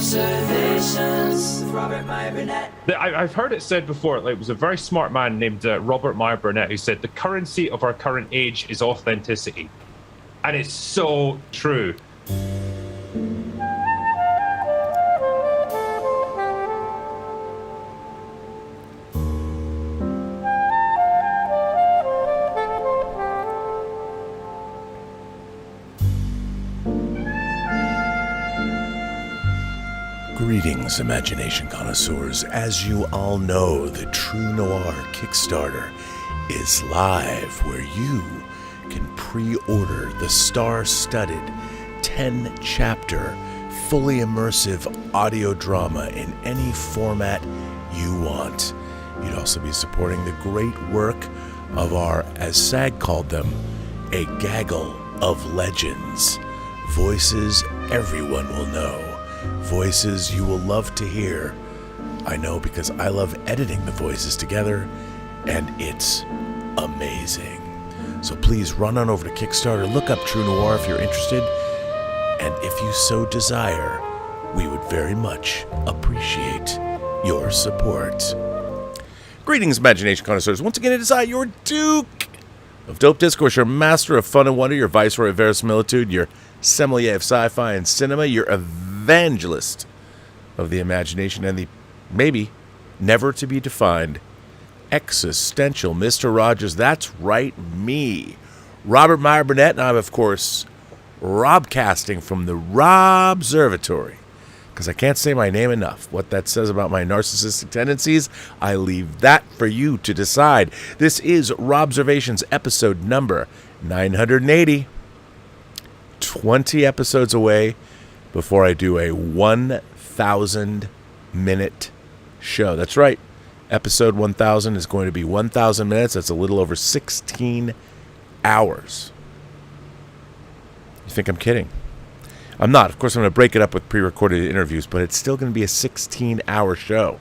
Robservations with Robert Meyer Burnett. I've heard it said before, like, it was a very smart man named Robert Meyer Burnett who said the currency of our current age is authenticity. And it's so true. Greetings, imagination connoisseurs. As you all know, the True Noir Kickstarter is live, where you can pre-order the star-studded 10-chapter, fully immersive audio drama in any format you want. You'd also be supporting the great work of our, as SAG called them, a gaggle of legends. Voices everyone will know. Voices you will love to hear. I know, because I love editing the voices together, and it's amazing. So please run on over to Kickstarter, look up True Noir if you're interested, and if you so desire, we would very much appreciate your support. Greetings, imagination connoisseurs. Once again, it is I, your Duke of Dope Discourse, your master of fun and wonder, your viceroy of verisimilitude, your sommelier of sci-fi and cinema, your evangelist of the imagination, and the maybe never to be defined existential Mr. Rogers. That's right, me, Robert Meyer Burnett, and I'm, of course, Robcasting from the Robservatory, because I can't say my name enough. What that says about my narcissistic tendencies, I leave that for you to decide. This is Robservations episode number 980. 20 episodes away before I do a 1,000-minute show. That's right. Episode 1,000 is going to be 1,000 minutes. That's a little over 16 hours. You think I'm kidding? I'm not. Of course, I'm going to break it up with pre-recorded interviews, but it's still going to be a 16-hour show.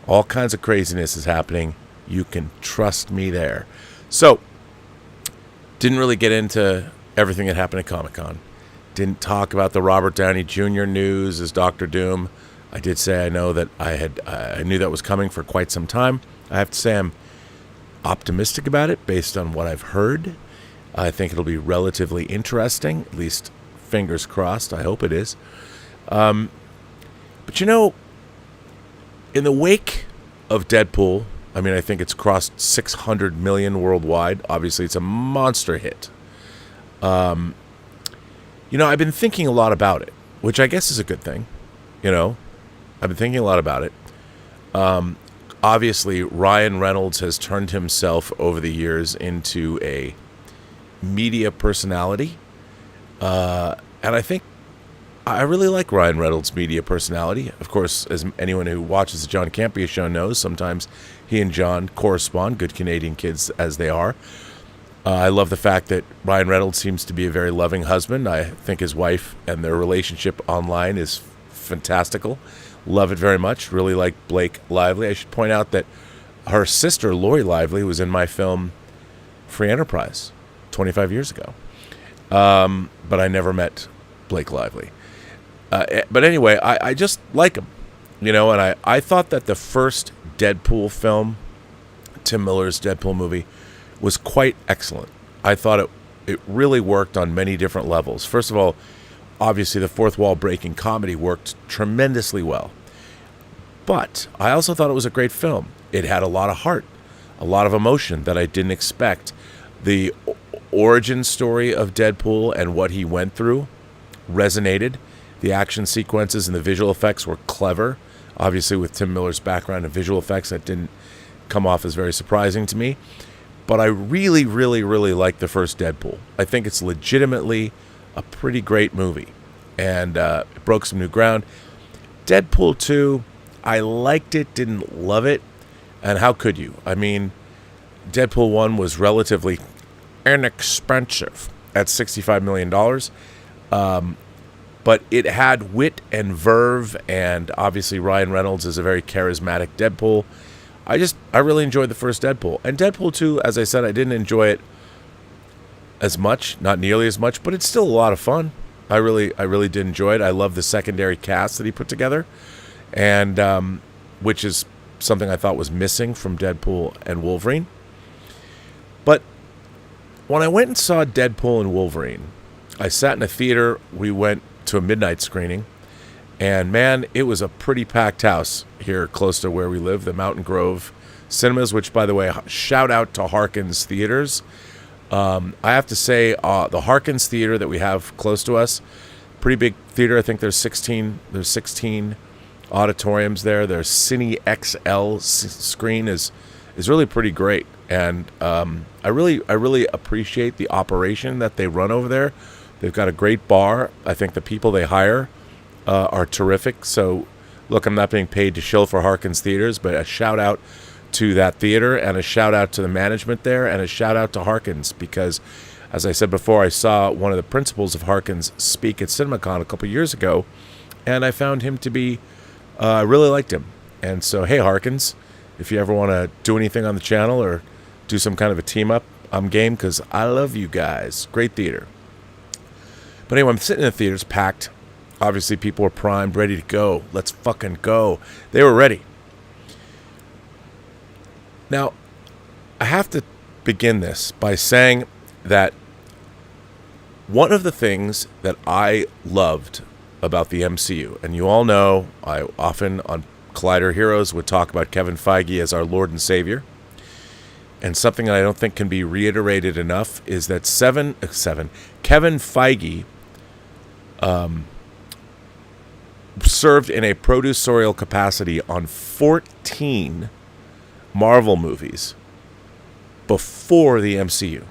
All kinds of craziness is happening. You can trust me there. So, didn't really get into everything that happened at Comic-Con. Didn't talk about the Robert Downey Jr. news as Dr. Doom. I did say I know that I knew that was coming for quite some time. I have to say I'm optimistic about it based on what I've heard. I think it'll be relatively interesting, at least fingers crossed. I hope it is. But you know, in the wake of Deadpool, I mean, I think it's crossed 600 million worldwide. Obviously, it's a monster hit. You know, I've been thinking a lot about it, which I guess is a good thing. You know, I've been thinking a lot about it. Obviously, Ryan Reynolds has turned himself over the years into a media personality. And I think I really like Ryan Reynolds' media personality. Of course, as anyone who watches the John Campea show knows, sometimes he and John correspond, good Canadian kids as they are. I love the fact that Ryan Reynolds seems to be a very loving husband. I think his wife and their relationship online is fantastical. Love it very much. Really like Blake Lively. I should point out that her sister, Lori Lively, was in my film Free Enterprise 25 years ago. But I never met Blake Lively. But anyway, I just like him. You know, and I thought that the first Deadpool film, Tim Miller's Deadpool movie, was quite excellent. I thought it really worked on many different levels. First of all, obviously the fourth wall breaking comedy worked tremendously well. But I also thought it was a great film. It had a lot of heart, a lot of emotion that I didn't expect. The origin story of Deadpool and what he went through resonated. The action sequences and the visual effects were clever. Obviously, with Tim Miller's background in visual effects, that didn't come off as very surprising to me. But I really, really, really like the first Deadpool. I think it's legitimately a pretty great movie. And it broke some new ground. Deadpool 2, I liked it, didn't love it. And how could you? I mean, Deadpool 1 was relatively inexpensive at $65 million. But it had wit and verve, and obviously Ryan Reynolds is a very charismatic Deadpool. I really enjoyed the first Deadpool. And Deadpool 2, as I said, I didn't enjoy it as much, not nearly as much, but it's still a lot of fun. I really did enjoy it. I love the secondary cast that he put together, and which is something I thought was missing from Deadpool and Wolverine. But when I went and saw Deadpool and Wolverine, I sat in a theater. We went to a midnight screening, and man, it was a pretty packed house here close to where we live, the Mountain Grove Cinemas, which, by the way, shout out to Harkins Theaters. I have to say, the Harkins Theater that we have close to us, pretty big theater. I think there's 16 auditoriums there. Their Cine XL screen is really pretty great, and I really appreciate the operation that they run over there. They've got a great bar. I think the people they hire are terrific. So, look, I'm not being paid to shill for Harkins Theaters, but a shout out to that theater, and a shout out to the management there, and a shout out to Harkins, because, as I said before, I saw one of the principals of Harkins speak at CinemaCon a couple years ago, and I found him to be, I really liked him. And so, hey, Harkins, if you ever want to do anything on the channel or do some kind of a team up, I'm game, because I love you guys. Great theater. But anyway, I'm sitting in the theater, it's packed. Obviously, people were primed, ready to go. Let's fucking go. They were ready. Now, I have to begin this by saying that one of the things that I loved about the MCU, and you all know I often on Collider Heroes would talk about Kevin Feige as our Lord and Savior, and something that I don't think can be reiterated enough is that Kevin Feige served in a producerial capacity on 14 Marvel movies before the MCU,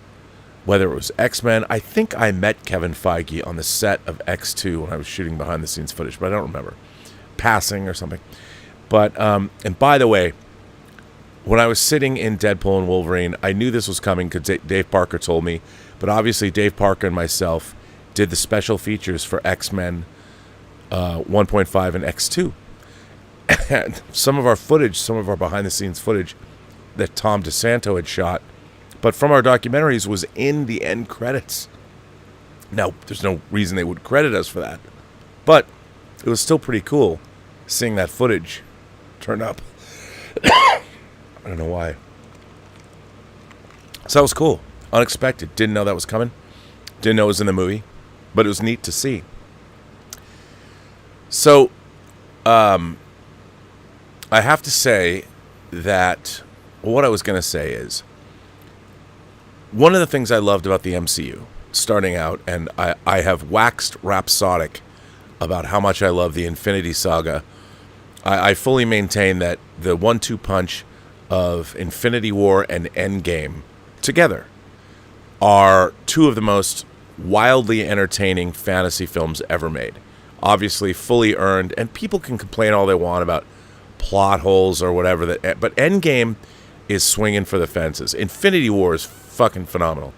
whether it was X-Men. I think I met Kevin Feige on the set of X2 when I was shooting behind the scenes footage, but I don't remember, passing or something. But and by the way, when I was sitting in Deadpool and Wolverine, I knew this was coming because Dave Parker told me, but obviously Dave Parker and myself did the special features for X-Men 1.5 and X2. And some of our behind-the-scenes footage that Tom DeSanto had shot, but from our documentaries, was in the end credits. Now, there's no reason they would credit us for that, but it was still pretty cool seeing that footage turn up. I don't know why. So that was cool. Unexpected. Didn't know that was coming. Didn't know it was in the movie, but it was neat to see. So, I have to say that what I was going to say is one of the things I loved about the MCU starting out, and I have waxed rhapsodic about how much I love the Infinity Saga. I fully maintain that the 1-2 punch of Infinity War and Endgame together are two of the most wildly entertaining fantasy films ever made. Obviously, fully earned, and people can complain all they want about plot holes or whatever, but Endgame is swinging for the fences. Infinity War is fucking phenomenal,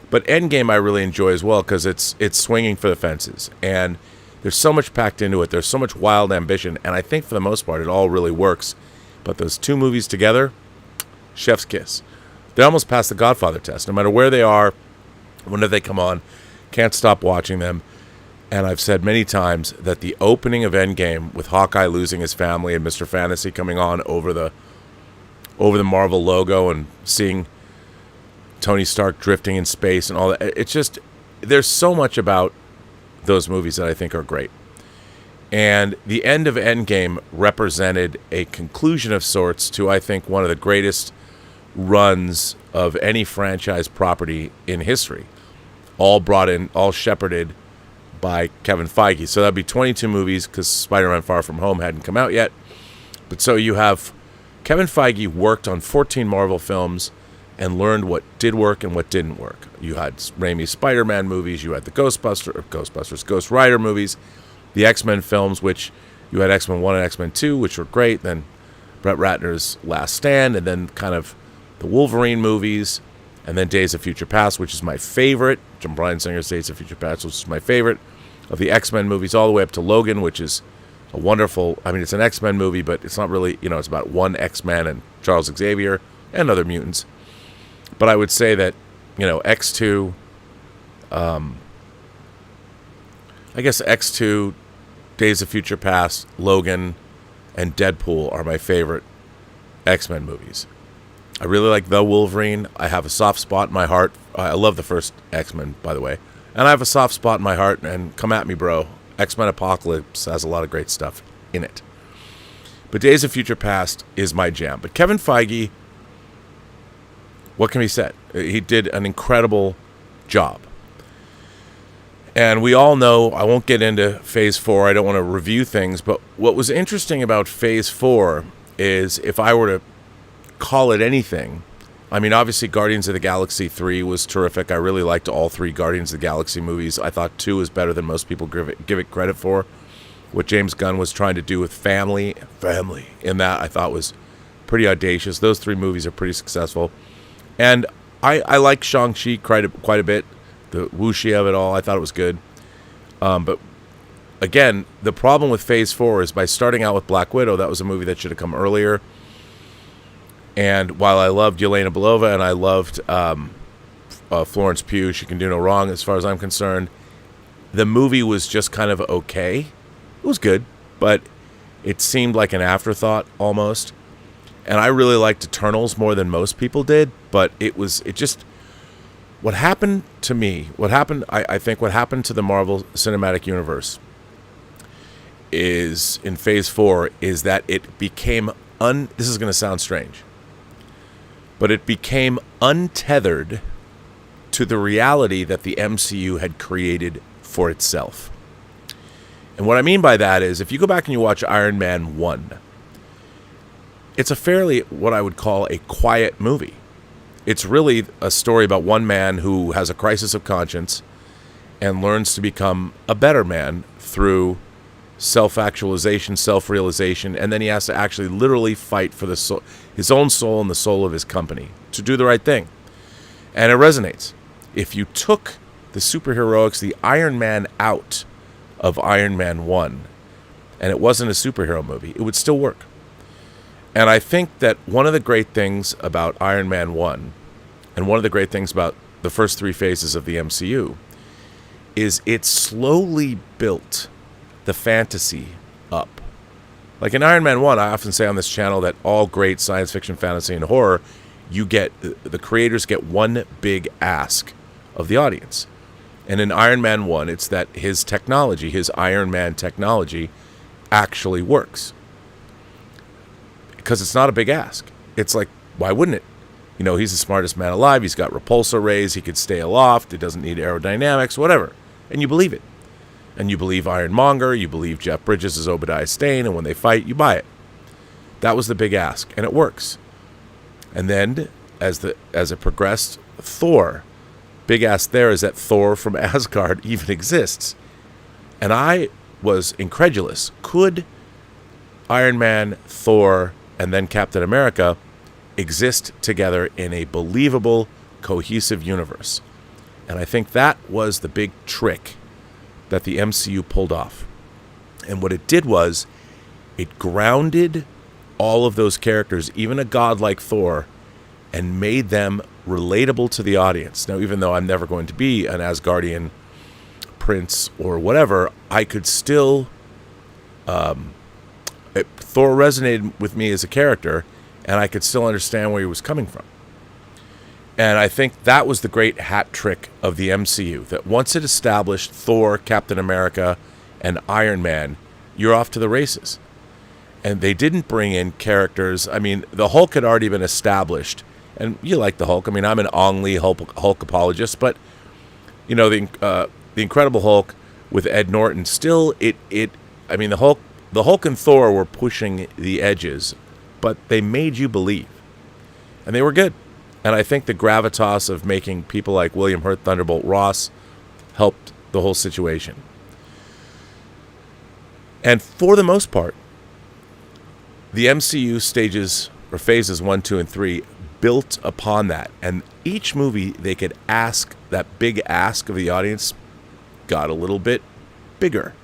but Endgame I really enjoy as well because it's swinging for the fences, and there's so much packed into it. There's so much wild ambition, and I think for the most part it all really works. But those two movies together, chef's kiss. They almost pass the Godfather test. No matter where they are, whenever they come on, can't stop watching them. And I've said many times that the opening of Endgame with Hawkeye losing his family and Mr. Fantasy coming on over the Marvel logo and seeing Tony Stark drifting in space and all that, it's just, there's so much about those movies that I think are great. And the end of Endgame represented a conclusion of sorts to, I think, one of the greatest runs of any franchise property in history. All brought in, all shepherded by Kevin Feige. So that'd be 22 movies because Spider-Man Far From Home hadn't come out yet. But so you have Kevin Feige worked on 14 Marvel films and learned what did work and what didn't work. You had Raimi's Spider-Man movies, you had the Ghost Rider movies, the X-Men films, which you had X-Men 1 and X-Men 2, which were great, then Brett Ratner's Last Stand, and then kind of the Wolverine movies, and then Days of Future Past, which is my favorite. John Bryan Singer's Days of Future Past, which is my favorite of the X-Men movies, all the way up to Logan, which is a wonderful, I mean, it's an X-Men movie, but it's not really, it's about one X-Men and Charles Xavier and other mutants. But I would say that, X2, I guess X2, Days of Future Past, Logan, and Deadpool are my favorite X-Men movies. I really like The Wolverine. I have a soft spot in my heart. I love the first X-Men, by the way. And I have a soft spot in my heart, and come at me, bro. X-Men Apocalypse has a lot of great stuff in it. But Days of Future Past is my jam. But Kevin Feige, what can be said? He did an incredible job. And we all know, I won't get into Phase 4, I don't want to review things, but what was interesting about Phase 4 is, if I were to call it anything, I mean, obviously Guardians of the Galaxy 3 was terrific. I really liked all 3 Guardians of the Galaxy movies. I thought 2 is better than most people give it credit for. What James Gunn was trying to do with family in that, I thought was pretty audacious. Those 3 movies are pretty successful. And I like Shang-Chi quite a bit. The wuxi of it all, I thought it was good. But again, the problem with Phase 4 is, by starting out with Black Widow, that was a movie that should have come earlier. And while I loved Yelena Belova and I loved Florence Pugh, she can do no wrong as far as I'm concerned, the movie was just kind of okay. It was good, but it seemed like an afterthought almost. And I really liked Eternals more than most people did, but what happened to me, I think what happened to the Marvel Cinematic Universe is, in Phase 4, is that it became, this is going to sound strange, but it became untethered to the reality that the MCU had created for itself. And what I mean by that is, if you go back and you watch Iron Man 1, it's a fairly, what I would call, a quiet movie. It's really a story about one man who has a crisis of conscience and learns to become a better man through self-actualization, self-realization, and then he has to actually literally fight for his own soul and the soul of his company to do the right thing. And it resonates. If you took the superheroics, the Iron Man, out of Iron Man 1, and it wasn't a superhero movie, it would still work. And I think that one of the great things about Iron Man 1, and one of the great things about the first 3 phases of the MCU, is it slowly built the fantasy up. Like in Iron Man 1, I often say on this channel that all great science fiction, fantasy, and horror, the creators get one big ask of the audience. And in Iron Man 1, it's that his technology, his Iron Man technology, actually works. Because it's not a big ask. It's like, why wouldn't it? You know, he's the smartest man alive. He's got repulsor rays. He could stay aloft. It doesn't need aerodynamics, whatever. And you believe it. And you believe Ironmonger. You believe Jeff Bridges is Obadiah Stane. And when they fight, you buy it. That was the big ask. And it works. And then, as it progressed, Thor. Big ask there is that Thor from Asgard even exists. And I was incredulous. Could Iron Man, Thor, and then Captain America exist together in a believable, cohesive universe? And I think that was the big trick that the MCU pulled off. And what it did was, it grounded all of those characters, even a god like Thor, and made them relatable to the audience. Now, even though I'm never going to be an Asgardian prince or whatever, I could still... Thor resonated with me as a character, and I could still understand where he was coming from. And I think that was the great hat trick of the MCU, that once it established Thor, Captain America, and Iron Man, you're off to the races. And they didn't bring in characters. I mean, the Hulk had already been established, and you like the Hulk. I mean, I'm an Ong Lee Hulk apologist, but, you know, the Incredible Hulk with Ed Norton, still, I mean, the Hulk and Thor were pushing the edges, but they made you believe. And they were good. And I think the gravitas of making people like William Hurt Thunderbolt Ross helped the whole situation. And for the most part, the MCU stages, or phases 1, 2, and 3, built upon that. And each movie they could ask, that big ask of the audience, got a little bit bigger.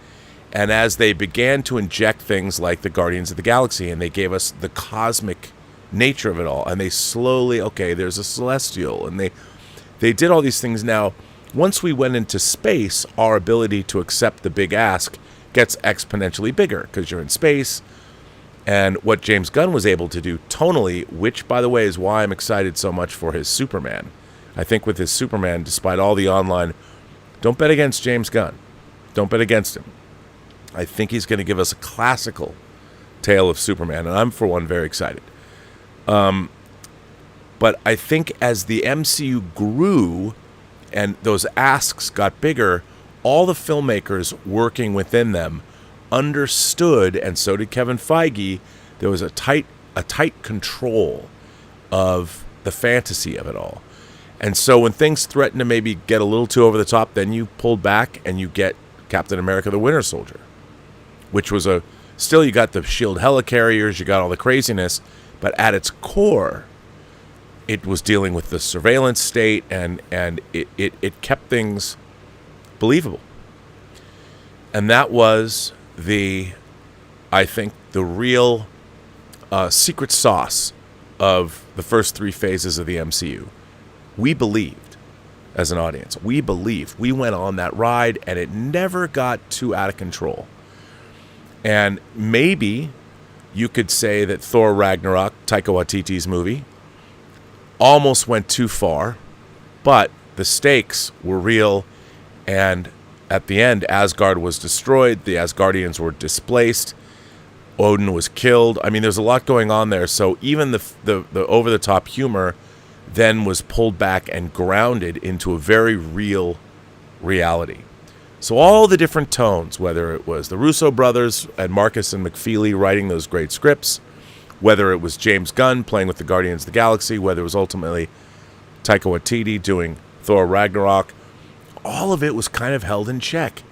And as they began to inject things like the Guardians of the Galaxy, and they gave us the cosmic nature of it all, and they slowly, okay, there's a celestial, and they did all these things. Now, Once we went into space, our ability to accept the big ask gets exponentially bigger because you're in space. And what James Gunn was able to do tonally, which, by the way, is why I'm excited so much for his Superman. I think with his Superman, despite all the online, don't bet against James Gunn. Don't bet against him. I think he's going to give us a classical tale of Superman, and I'm, for one, very excited. But I think as the MCU grew and those asks got bigger, all the filmmakers working within them understood, and so did Kevin Feige, there was a tight control of the fantasy of it all. And so when things threatened to maybe get a little too over the top, then you pulled back and you get Captain America the Winter Soldier, which was still you got the S.H.I.E.L.D. helicarriers, you got all the craziness, but at its core, it was dealing with the surveillance state, and it kept things believable. And that was I think, the real secret sauce of the first three phases of the MCU. We believed, as an audience, we went on that ride, and it never got too out of control. And maybe you could say that Thor Ragnarok, Taika Waititi's movie, almost went too far, but the stakes were real, and at the end, Asgard was destroyed, the Asgardians were displaced, Odin was killed. I mean, there's a lot going on there, so even the over-the-top humor then was pulled back and grounded into a very real reality. So all the different tones, whether it was the Russo brothers and Marcus and McFeely writing those great scripts, whether it was James Gunn playing with the Guardians of the Galaxy, whether it was ultimately Taika Waititi doing Thor Ragnarok, all of it was kind of held in check.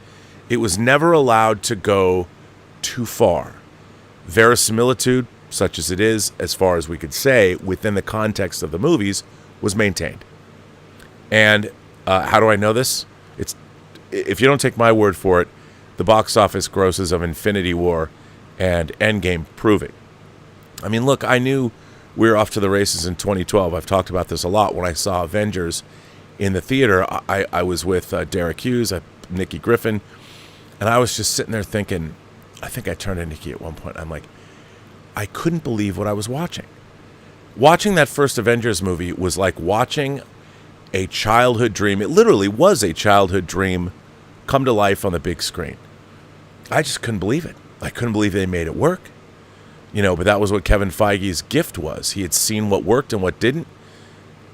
It was never allowed to go too far. Verisimilitude, such as it is, as far as we could say, within the context of the movies, was maintained. And how do I know this? If you don't take my word for it, the box office grosses of Infinity War and Endgame prove it. I mean, look, I knew we were off to the races in 2012. I've talked about this a lot. When I saw Avengers in the theater, I was with Derek Hughes, Nikki Griffin, and I was just sitting there thinking, I think I turned to Nikki at one point. I'm like, I couldn't believe what I was watching. Watching that first Avengers movie was like watching a childhood dream. It literally was a childhood dream come to life on the big screen. I just couldn't believe it. I couldn't believe they made it work. But that was what Kevin Feige's gift was. He had seen what worked and what didn't,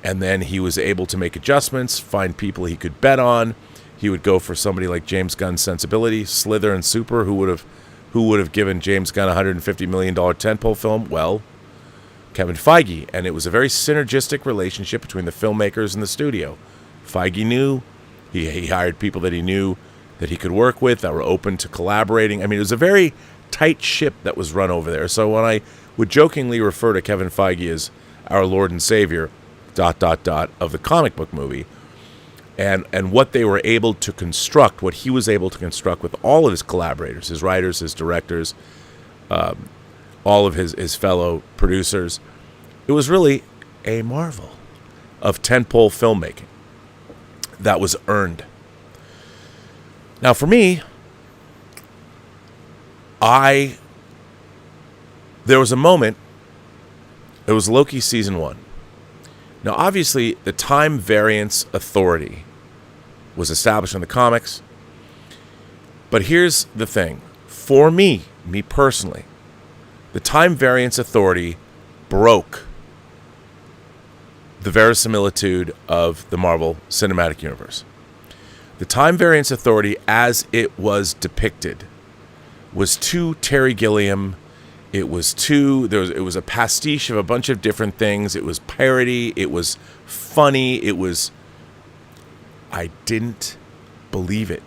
and then he was able to make adjustments, find people he could bet on. He would go for somebody like James Gunn's sensibility, Slither and Super, who would have given James Gunn a $150 million tentpole film? Well, Kevin Feige. And it was a very synergistic relationship between the filmmakers and the studio. Feige knew. He hired people that he knew that he could work with, that were open to collaborating. I mean, it was a very tight ship that was run over there. So when I would jokingly refer to Kevin Feige as our Lord and Savior, ... of the comic book movie, and what they were able to construct, what he was able to construct with all of his collaborators, his writers, his directors, all of his fellow producers, it was really a marvel of tentpole filmmaking that was earned. Now, for me, there was a moment, it was Loki season 1. Now, obviously, the Time Variance Authority was established in the comics. But here's the thing. For me personally, the Time Variance Authority broke the verisimilitude of the Marvel Cinematic Universe. The Time Variance Authority, as it was depicted, was too Terry Gilliam. It was a pastiche of a bunch of different things. It was parody. It was funny. I didn't believe it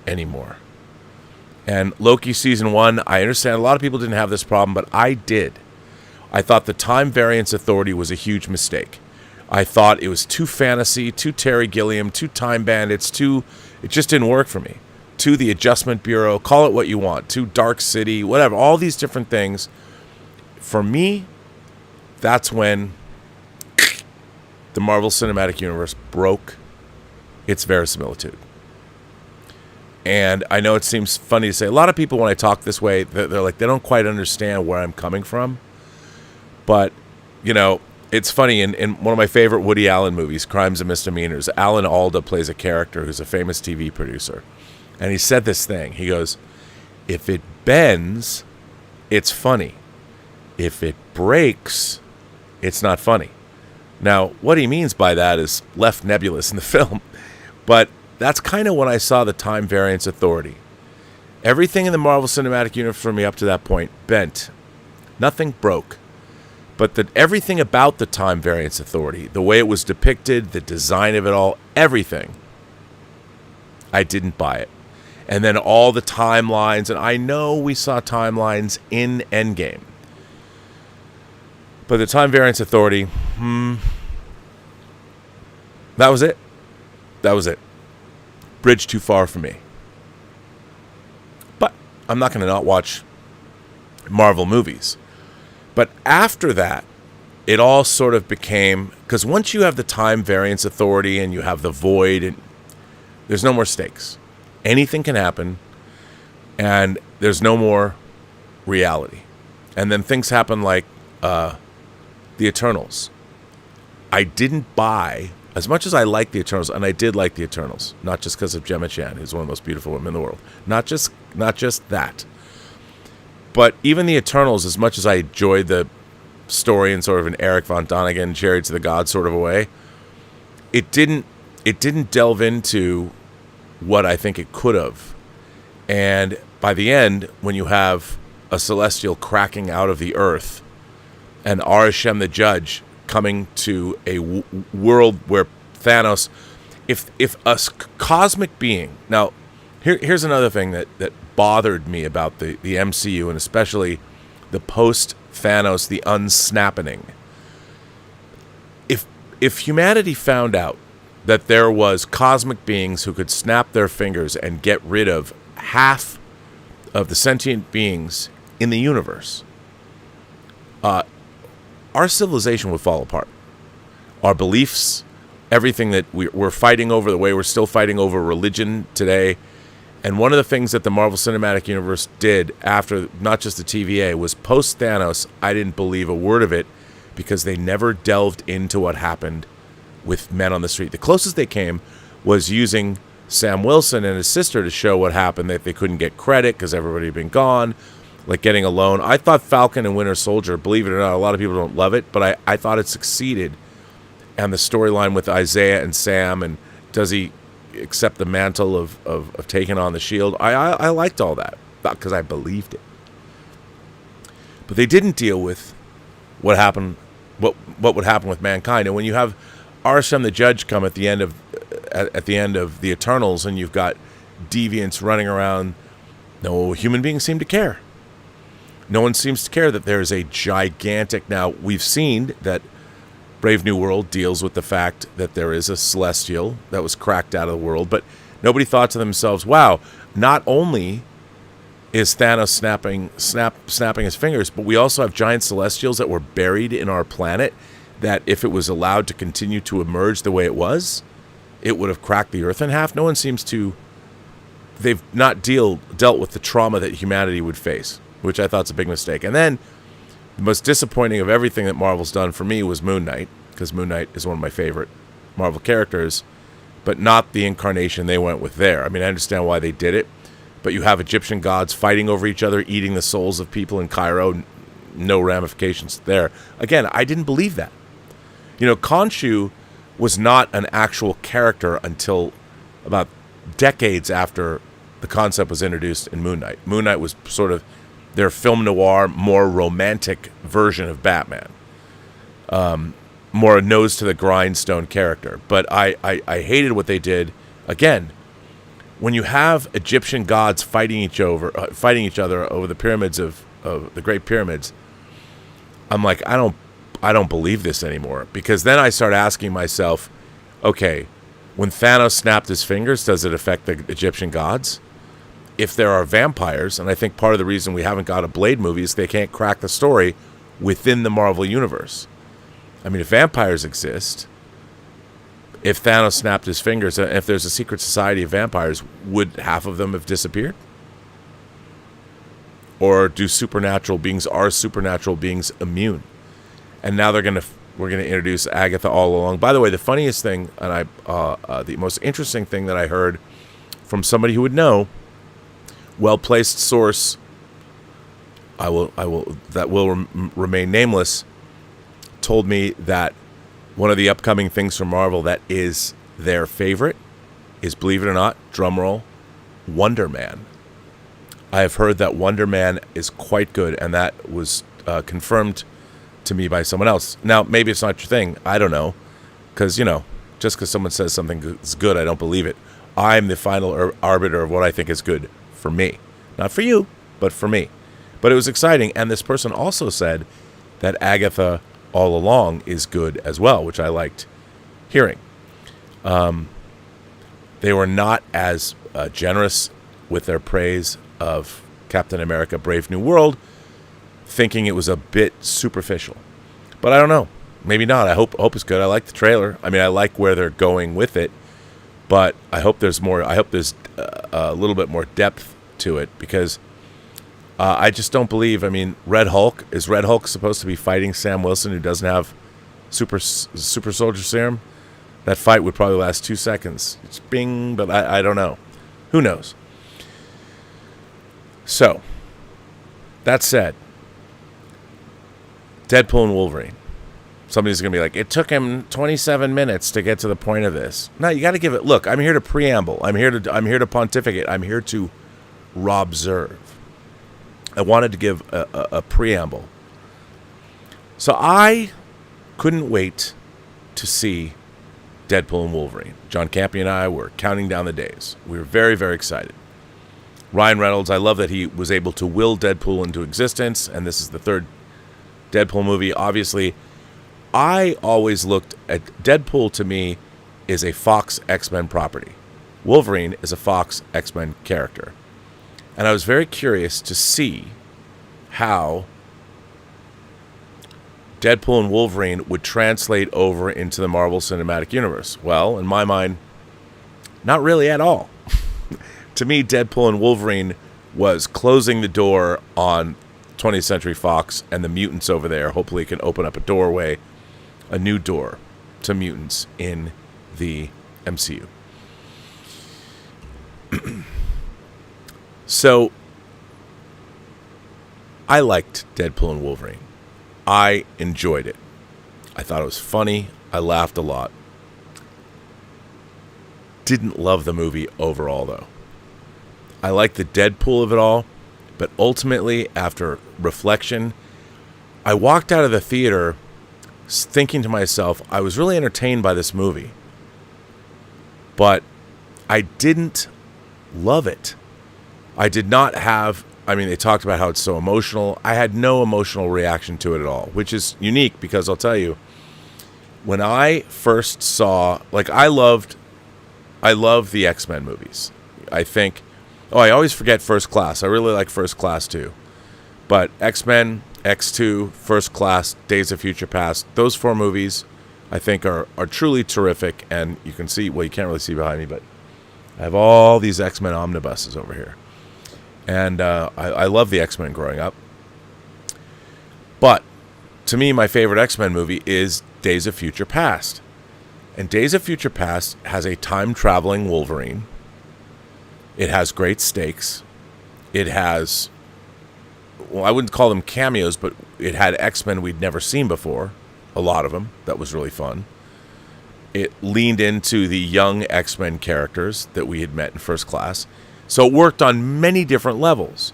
anymore. And Loki season 1, I understand a lot of people didn't have this problem, but I did. I thought the Time Variance Authority was a huge mistake. I thought it was too fantasy, too Terry Gilliam, too Time Bandits, it just didn't work for me. To the Adjustment Bureau, call it what you want, to Dark City, whatever, all these different things. For me, that's when the Marvel Cinematic Universe broke it's verisimilitude. And I know it seems funny to say. A lot of people, when I talk this way, they're like, they don't quite understand where I'm coming from. But, you know, it's funny. In one of my favorite Woody Allen movies, Crimes and Misdemeanors, Alan Alda plays a character who's a famous TV producer. And he said this thing. He goes, if it bends, it's funny. If it breaks, it's not funny. Now, what he means by that is left nebulous in the film. But that's kind of when I saw the Time Variance Authority. Everything in the Marvel Cinematic Universe for me up to that point bent. Nothing broke. But everything about the Time Variance Authority, the way it was depicted, the design of it all, everything, I didn't buy it. And then all the timelines, and I know we saw timelines in Endgame. But the Time Variance Authority, that was it. That was it. Bridge too far for me. But I'm not going to not watch Marvel movies. But after that, it all sort of became, because once you have the Time Variance Authority and you have the Void, and there's no more stakes. Anything can happen, and there's no more reality. And then things happen like the Eternals. I didn't buy, as much as I like the Eternals, and I did like the Eternals, not just because of Gemma Chan, who's one of the most beautiful women in the world. Not just that. But even the Eternals, as much as I enjoyed the story in sort of an Eric Von Däniken, Chariots of the Gods sort of a way, it didn't delve into what I think it could have. And by the end, when you have a celestial cracking out of the earth and Arishem the Judge coming to a world where Thanos, if a cosmic being, now here's another thing that bothered me about the MCU, and especially the post-Thanos, the unsnapping. If humanity found out that there was cosmic beings who could snap their fingers and get rid of half of the sentient beings in the universe, our civilization would fall apart. Our beliefs, everything that we're fighting over, the way we're still fighting over religion today. And one of the things that the Marvel Cinematic Universe did after, not just the TVA, was post-Thanos, I didn't believe a word of it because they never delved into what happened with men on the street. The closest they came was using Sam Wilson and his sister to show what happened, that they couldn't get credit because everybody had been gone, like getting a loan. I thought Falcon and Winter Soldier, believe it or not, a lot of people don't love it, but I thought it succeeded. And the storyline with Isaiah and Sam, and does he accept the mantle of taking on the shield? I liked all that because I believed it. But they didn't deal with what happened, what would happen with mankind. And when you have Arishem the Judge come at the end of the Eternals, and you've got deviants running around, no human beings seem to care. No one seems to care that there's a gigantic. Now we've seen that Brave New World deals with the fact that there is a celestial that was cracked out of the world, but nobody thought to themselves, wow, not only is Thanos snapping his fingers, but we also have giant celestials that were buried in our planet that if it was allowed to continue to emerge the way it was, it would have cracked the earth in half. No one seems to, they've not dealt with the trauma that humanity would face, which I thought's a big mistake. And then the most disappointing of everything that Marvel's done for me was Moon Knight, because Moon Knight is one of my favorite Marvel characters, but not the incarnation they went with there. I mean, I understand why they did it, but you have Egyptian gods fighting over each other, eating the souls of people in Cairo, no ramifications there. Again, I didn't believe that. You know, Khonshu was not an actual character until about decades after the concept was introduced in Moon Knight. Moon Knight was sort of their film noir, more romantic version of Batman. More a nose to the grindstone character. But I hated what they did. Again, when you have Egyptian gods fighting each other over the pyramids of the Great Pyramids, I'm like, I don't believe this anymore. Because then I start asking myself, okay, when Thanos snapped his fingers, does it affect the Egyptian gods? If there are vampires, and I think part of the reason we haven't got a Blade movie is they can't crack the story within the Marvel Universe. I mean, if vampires exist, if Thanos snapped his fingers, if there's a secret society of vampires, would half of them have disappeared? Or are supernatural beings immune? And now we're gonna introduce Agatha all along. By the way, the funniest thing, and the most interesting thing that I heard from somebody who would know, well-placed source, that will remain nameless, told me that one of the upcoming things from Marvel that is their favorite is, believe it or not, drumroll, Wonder Man. I have heard that Wonder Man is quite good, and that was confirmed to me by someone else. Now, maybe it's not your thing. I don't know. Because, just because someone says something is good, I don't believe it. I'm the final arbiter of what I think is good for me. Not for you, but for me. But it was exciting, and this person also said that Agatha all along is good as well, which I liked hearing. They were not as generous with their praise of Captain America Brave New World, thinking it was a bit superficial. But I don't know. Maybe not. I hope it's good. I like the trailer. I mean, I like where they're going with it, but I hope there's more. I hope there's a little bit more depth to it, because I just don't believe. I mean, Red Hulk supposed to be fighting Sam Wilson, who doesn't have super soldier serum? That fight would probably last 2 seconds. It's bing, but I don't know. Who knows? So, that said, Deadpool and Wolverine. Somebody's going to be like, it took him 27 minutes to get to the point of this. No, you got to give it. Look, I'm here to preamble. I'm here to pontificate. I'm here to robserve. I wanted to give a preamble. So I couldn't wait to see Deadpool and Wolverine. John Campy and I were counting down the days. We were very, very excited. Ryan Reynolds, I love that he was able to will Deadpool into existence, and this is the third Deadpool movie. Obviously, I always looked at Deadpool, to me, is a Fox X-Men property. Wolverine is a Fox X-Men character. And I was very curious to see how Deadpool and Wolverine would translate over into the Marvel Cinematic Universe. Well, in my mind, not really at all. To me, Deadpool and Wolverine was closing the door on 20th Century Fox and the mutants over there. Hopefully it can open up a doorway, a new door to mutants in the MCU. So, I liked Deadpool and Wolverine. I enjoyed it. I thought it was funny. I laughed a lot. Didn't love the movie overall, though. I liked the Deadpool of it all, but ultimately, after reflection, I walked out of the theater thinking to myself, I was really entertained by this movie, but I didn't love it. I did not have, they talked about how it's so emotional. I had no emotional reaction to it at all, which is unique because I'll tell you, when I first saw, I love the X-Men movies. I think, I always forget First Class. I really like First Class too. But X-Men, X2, First Class, Days of Future Past, those 4 movies I think are truly terrific. And you can see, you can't really see behind me, but I have all these X-Men omnibuses over here. And I love the X-Men growing up. But to me, my favorite X-Men movie is Days of Future Past. And Days of Future Past has a time-traveling Wolverine. It has great stakes. It has, I wouldn't call them cameos, but it had X-Men we'd never seen before. A lot of them. That was really fun. It leaned into the young X-Men characters that we had met in First Class. So it worked on many different levels.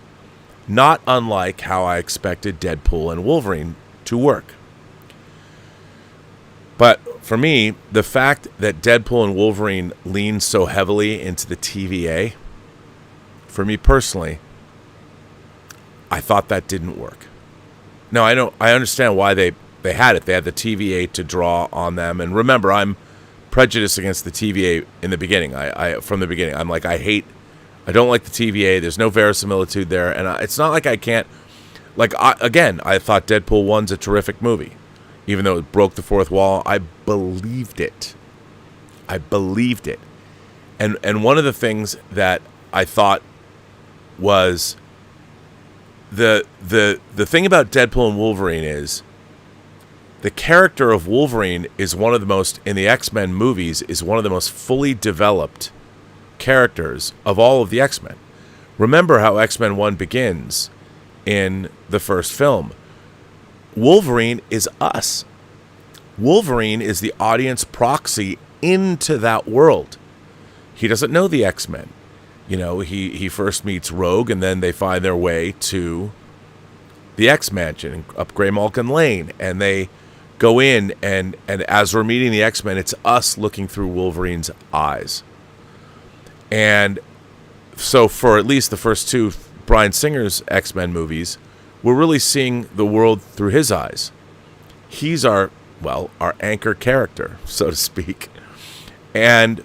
Not unlike how I expected Deadpool and Wolverine to work. But for me, the fact that Deadpool and Wolverine lean so heavily into the TVA, for me personally, I thought that didn't work. Now, I understand why they had it. They had the TVA to draw on them. And remember, I'm prejudiced against the TVA in the beginning. From the beginning, I'm like, I don't like the TVA. There's no verisimilitude there. And it's not like I can't, I thought Deadpool 1's a terrific movie. Even though it broke the fourth wall, I believed it. I believed it. And one of the things that I thought was the thing about Deadpool and Wolverine is the character of Wolverine is one of the most, in the X-Men movies, is one of the most fully developed characters of all of the X-Men. Remember how X-Men 1 begins in the first film. Wolverine is us. Wolverine is the audience proxy into that world. He doesn't know the X-Men. You know, he first meets Rogue, and then they find their way to the X-Mansion up Grey Malkin Lane, and they go in, and as we're meeting the X-Men, it's us looking through Wolverine's eyes. And so for at least the first two Bryan Singer's X-Men movies, we're really seeing the world through his eyes. He's our anchor character, so to speak. And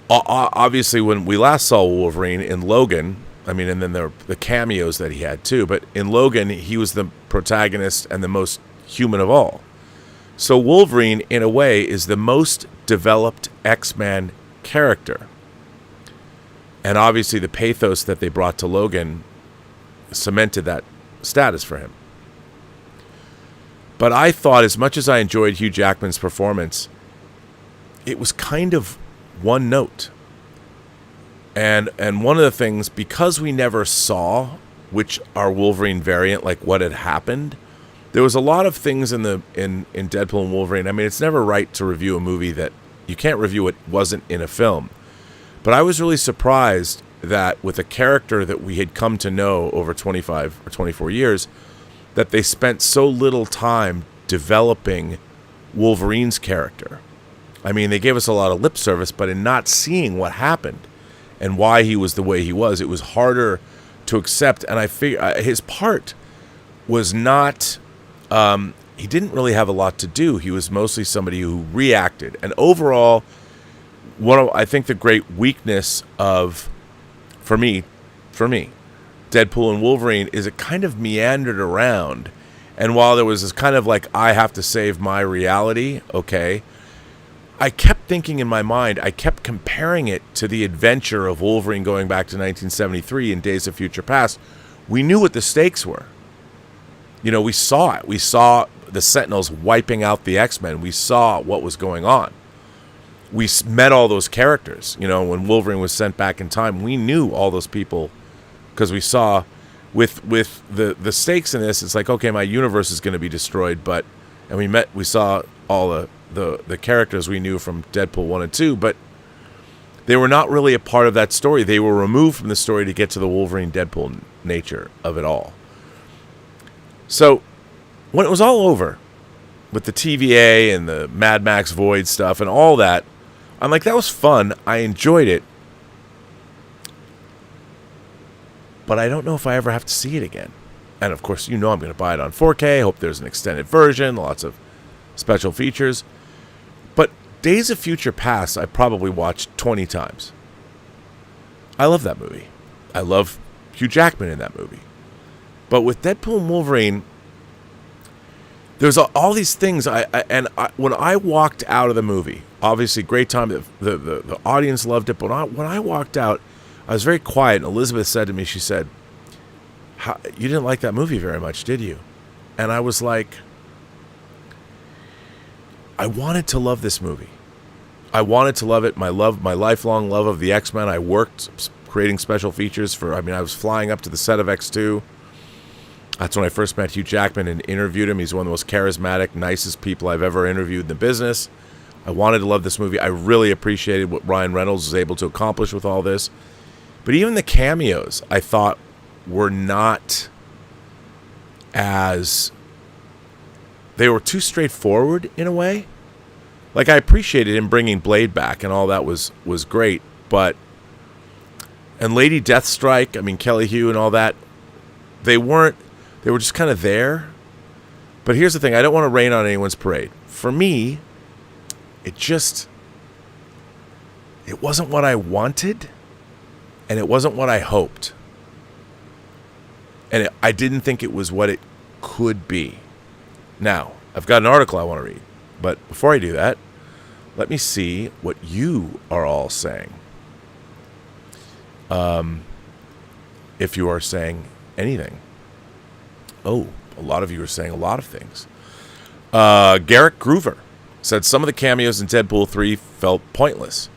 obviously when we last saw Wolverine in Logan, and then the cameos that he had too, but in Logan, he was the protagonist and the most human of all. So Wolverine, in a way, is the most developed X-Men character. And obviously the pathos that they brought to Logan cemented that status for him. But I thought, as much as I enjoyed Hugh Jackman's performance, it was kind of one note. And one of the things, because we never saw which our Wolverine variant, like what had happened, there was a lot of things in Deadpool and Wolverine. It's never right to review a movie that you can't review it wasn't in a film. But I was really surprised that with a character that we had come to know over 25 or 24 years, that they spent so little time developing Wolverine's character. They gave us a lot of lip service, but in not seeing what happened and why he was the way he was, it was harder to accept. And I figure his part was not, he didn't really have a lot to do. He was mostly somebody who reacted. And overall, I think the great weakness of, for me, Deadpool and Wolverine is it kind of meandered around. And while there was this kind of like, I have to save my reality, okay, I kept thinking in my mind, I kept comparing it to the adventure of Wolverine going back to 1973 in Days of Future Past. We knew what the stakes were. We saw it. We saw the Sentinels wiping out the X-Men. We saw what was going on. We met all those characters. When Wolverine was sent back in time, we knew all those people because we saw with the stakes in this. It's like, okay, my universe is going to be destroyed, and we saw all the characters we knew from Deadpool 1 and 2, but they were not really a part of that story. They were removed from the story to get to the Wolverine Deadpool nature of it all. So when it was all over with the TVA and the Mad Max Void stuff and all that, I'm like, that was fun. I enjoyed it. But I don't know if I ever have to see it again. And of course, I'm going to buy it on 4K. Hope there's an extended version, lots of special features. But Days of Future Past, I probably watched 20 times. I love that movie. I love Hugh Jackman in that movie. But with Deadpool and Wolverine, there's all these things. When I walked out of the movie, obviously great time. The audience loved it. But when I walked out, I was very quiet. And Elizabeth said to me, she said, "You didn't like that movie very much, did you?" And I was like, I wanted to love this movie. I wanted to love it. My lifelong love of the X-Men. I worked creating special features for. I was flying up to the set of X2. That's when I first met Hugh Jackman and interviewed him. He's one of the most charismatic, nicest people I've ever interviewed in the business. I wanted to love this movie. I really appreciated what Ryan Reynolds was able to accomplish with all this. But even the cameos, I thought, were not as... They were too straightforward in a way. Like, I appreciated him bringing Blade back, and all that was great. But... And Lady Deathstrike, Kelly Hu and all that, they weren't... They were just kind of there. But here's the thing. I don't want to rain on anyone's parade. For me, it wasn't what I wanted, and it wasn't what I hoped. And I didn't think it was what it could be. Now, I've got an article I want to read. But before I do that, Let me see what you are all saying. If you are saying anything. Oh, a lot of you are saying a lot of things. Garrick Groover said some of the cameos in Deadpool 3 felt pointless.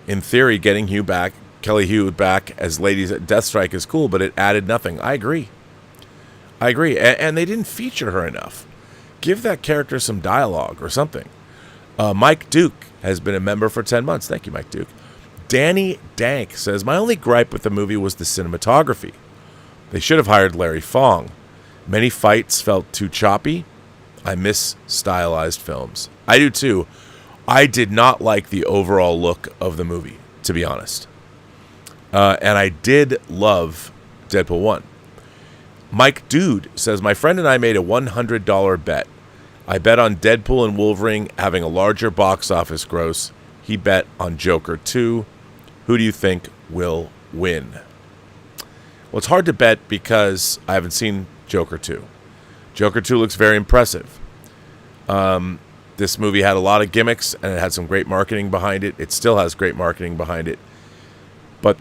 In theory, getting Kelly Hu back as Ladies at Deathstrike is cool, but it added nothing. I agree. And they didn't feature her enough. Give that character some dialogue or something. Mike Duke has been a member for 10 months. Thank you, Mike Duke. Danny Dank says, my only gripe with the movie was the cinematography. They should have hired Larry Fong. Many fights felt too choppy. I miss stylized films. I do too. I did not like the overall look of the movie, to be honest. And I did love Deadpool 1. Mike Dude says, my friend and I made a $100 bet. I bet on Deadpool and Wolverine having a larger box office gross. He bet on Joker 2. Who do you think will win? Well, it's hard to bet because I haven't seen Joker 2. Joker 2 looks very impressive. This movie had a lot of gimmicks, and it had some great marketing behind it. It still has great marketing behind it. But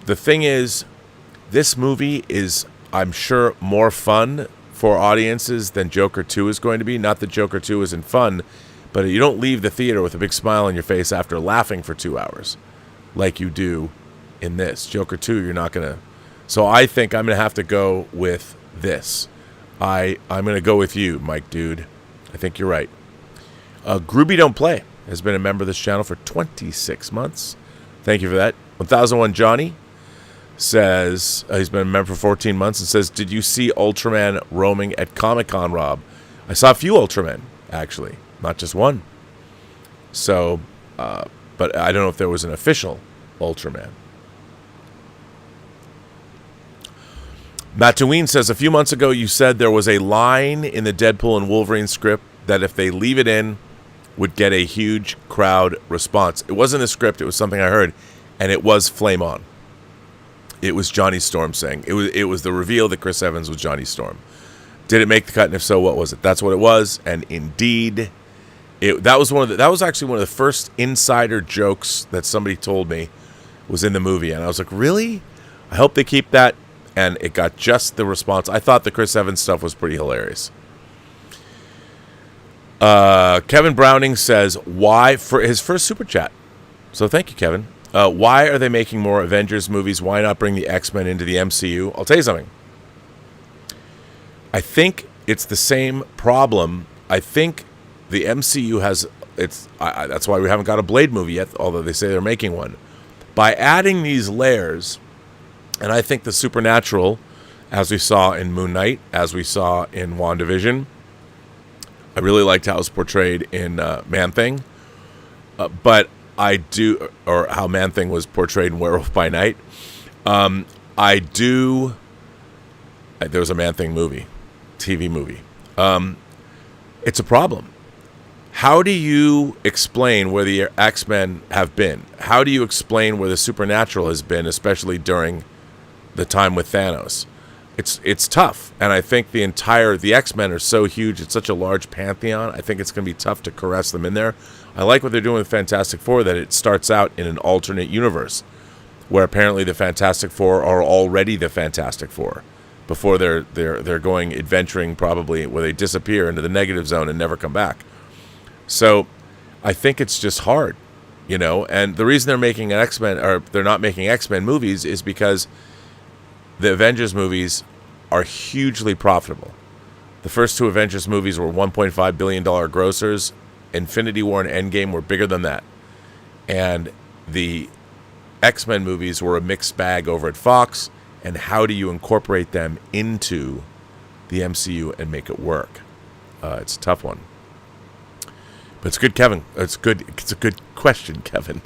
the thing is, this movie is, I'm sure, more fun for audiences than Joker 2 is going to be. Not that Joker 2 isn't fun, but you don't leave the theater with a big smile on your face after laughing for 2 hours like you do in this. Joker 2, you're not going to. So I think I'm going to have to go with this. I'm going to go with you, Mike Dude. I think you're right. Groovy Don't Play has been a member of this channel for 26 months. Thank you for that. 1001 Johny says, he's been a member for 14 months, and says, did you see Ultraman roaming at Comic-Con, Rob? I saw a few Ultramen, actually. Not just one. So, but I don't know if there was an official Ultraman. Mattooine says, a few months ago you said there was a line in the Deadpool and Wolverine script that if they leave it in, would get a huge crowd response. It wasn't a script, it was something I heard, and it was Flame On. It was Johnny Storm saying. It was the reveal that Chris Evans was Johnny Storm. Did it make the cut, and if so, what was it? That's what it was, and indeed, that was actually one of the first insider jokes that somebody told me was in the movie, and I was like, really? I hope they keep that. And it got just the response. I thought the Chris Evans stuff was pretty hilarious. Kevin Browning says, why, for his first super chat. So thank you, Kevin. Why are they making more Avengers movies? Why not bring the X-Men into the MCU? I'll tell you something. I think it's the same problem. I think the MCU has, that's why we haven't got a Blade movie yet, although they say they're making one. By adding these layers, and I think the supernatural, as we saw in Moon Knight, as we saw in WandaVision, I really liked how it was portrayed in Man-Thing. But I do, or how Man-Thing was portrayed in Werewolf by Night. There was a Man-Thing movie, TV movie. It's a problem. How do you explain where the X-Men have been? How do you explain where the supernatural has been, especially during the time with Thanos? It's tough, and I think the X-Men are so huge, it's such a large pantheon, I think it's going to be tough to caress them in there. I like what they're doing with Fantastic Four, that it starts out in an alternate universe, where apparently the Fantastic Four are already the Fantastic Four, before they're going adventuring, probably, where they disappear into the negative zone and never come back. So I think it's just hard, and the reason they're making an X-Men, or they're not making X-Men movies, is because the Avengers movies are hugely profitable. The first two Avengers movies were $1.5 billion grossers. Infinity War and Endgame were bigger than that. And the X-Men movies were a mixed bag over at Fox. And how do you incorporate them into the MCU and make it work? It's a tough one. But it's good, Kevin. It's a good question, Kevin.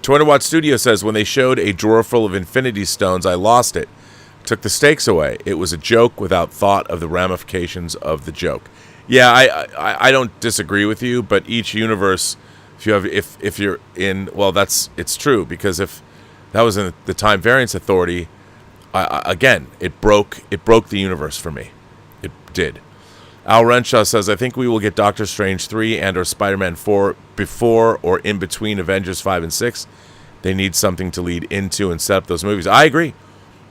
200 Watt Studio says, when they showed a drawer full of Infinity Stones, I lost it. Took the stakes away. It was a joke without thought of the ramifications of the joke. Yeah, I don't disagree with you, but each universe, if you're in, well, it's true, because if that was in the Time Variance Authority, again, it broke the universe for me. It did. Al Renshaw says, I think we will get Doctor Strange 3 and or Spider-Man 4 before or in between Avengers 5 and 6. They need something to lead into and set up those movies. I agree.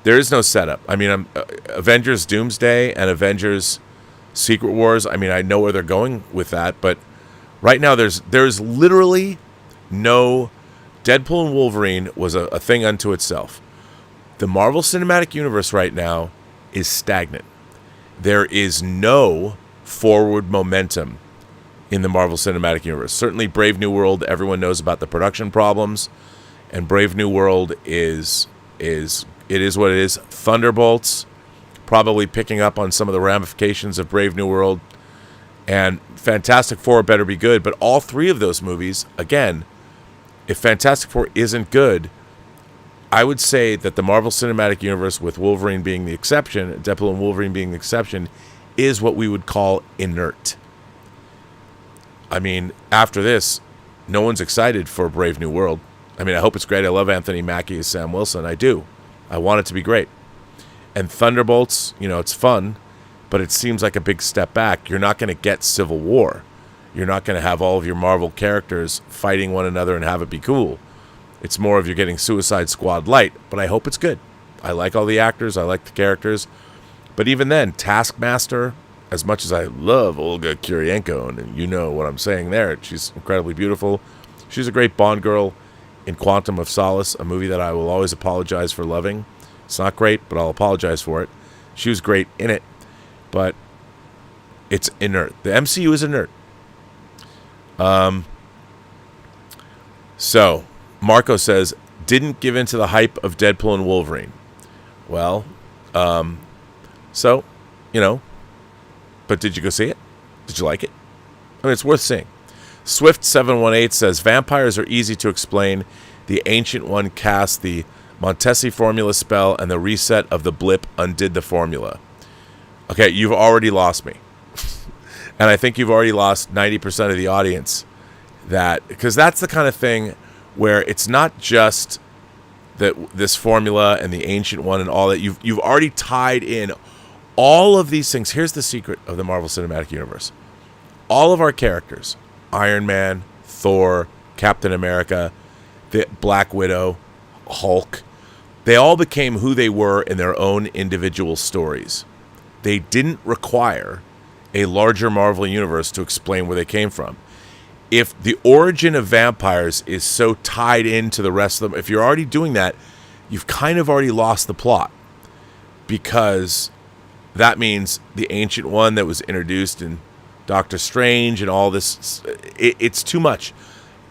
There is no setup. I mean, Avengers Doomsday and Avengers Secret Wars, I mean, I know where they're going with that, but right now there's literally no... Deadpool and Wolverine was a thing unto itself. The Marvel Cinematic Universe right now is stagnant. There is no forward momentum in the Marvel Cinematic Universe. Certainly Brave New World, everyone knows about the production problems, and Brave New World is what it is. Thunderbolts, probably picking up on some of the ramifications of Brave New World, and Fantastic Four better be good. But all three of those movies, again, if Fantastic Four isn't good, I would say that the Marvel Cinematic Universe, with Wolverine being the exception, Deadpool and Wolverine being the exception, is what we would call inert. I mean, after this, no one's excited for Brave New World. I mean, I hope it's great. I love Anthony Mackie as Sam Wilson. I do. I want it to be great. And Thunderbolts, you know, it's fun, but it seems like a big step back. You're not going to get Civil War. You're not going to have all of your Marvel characters fighting one another and have it be cool. It's more of you're getting Suicide Squad light, but I hope it's good. I like all the actors. I like the characters. But even then, Taskmaster, as much as I love Olga Kurylenko, and you know what I'm saying there, she's incredibly beautiful. She's a great Bond girl in Quantum of Solace, a movie that I will always apologize for loving. It's not great, but I'll apologize for it. She was great in it, but it's inert. The MCU is inert. So, Marco says, didn't give in to the hype of Deadpool and Wolverine. Well, so, you know, but did you go see it? Did you like it? I mean, it's worth seeing. Swift718 says, vampires are easy to explain. The Ancient One cast the Montesi formula spell, and the reset of the blip undid the formula. Okay, you've already lost me. And I think you've already lost 90% of the audience. Because that's the kind of thing where it's not just this formula and the Ancient One and all that. You've already tied in all of these things. Here's the secret of the Marvel Cinematic Universe. All of our characters, Iron Man, Thor, Captain America, the Black Widow, Hulk, they all became who they were in their own individual stories. They didn't require a larger Marvel universe to explain where they came from. If the origin of vampires is so tied into the rest of them, if you're already doing that, you've kind of already lost the plot. Because that means the Ancient One that was introduced in Doctor Strange and all this, it's too much.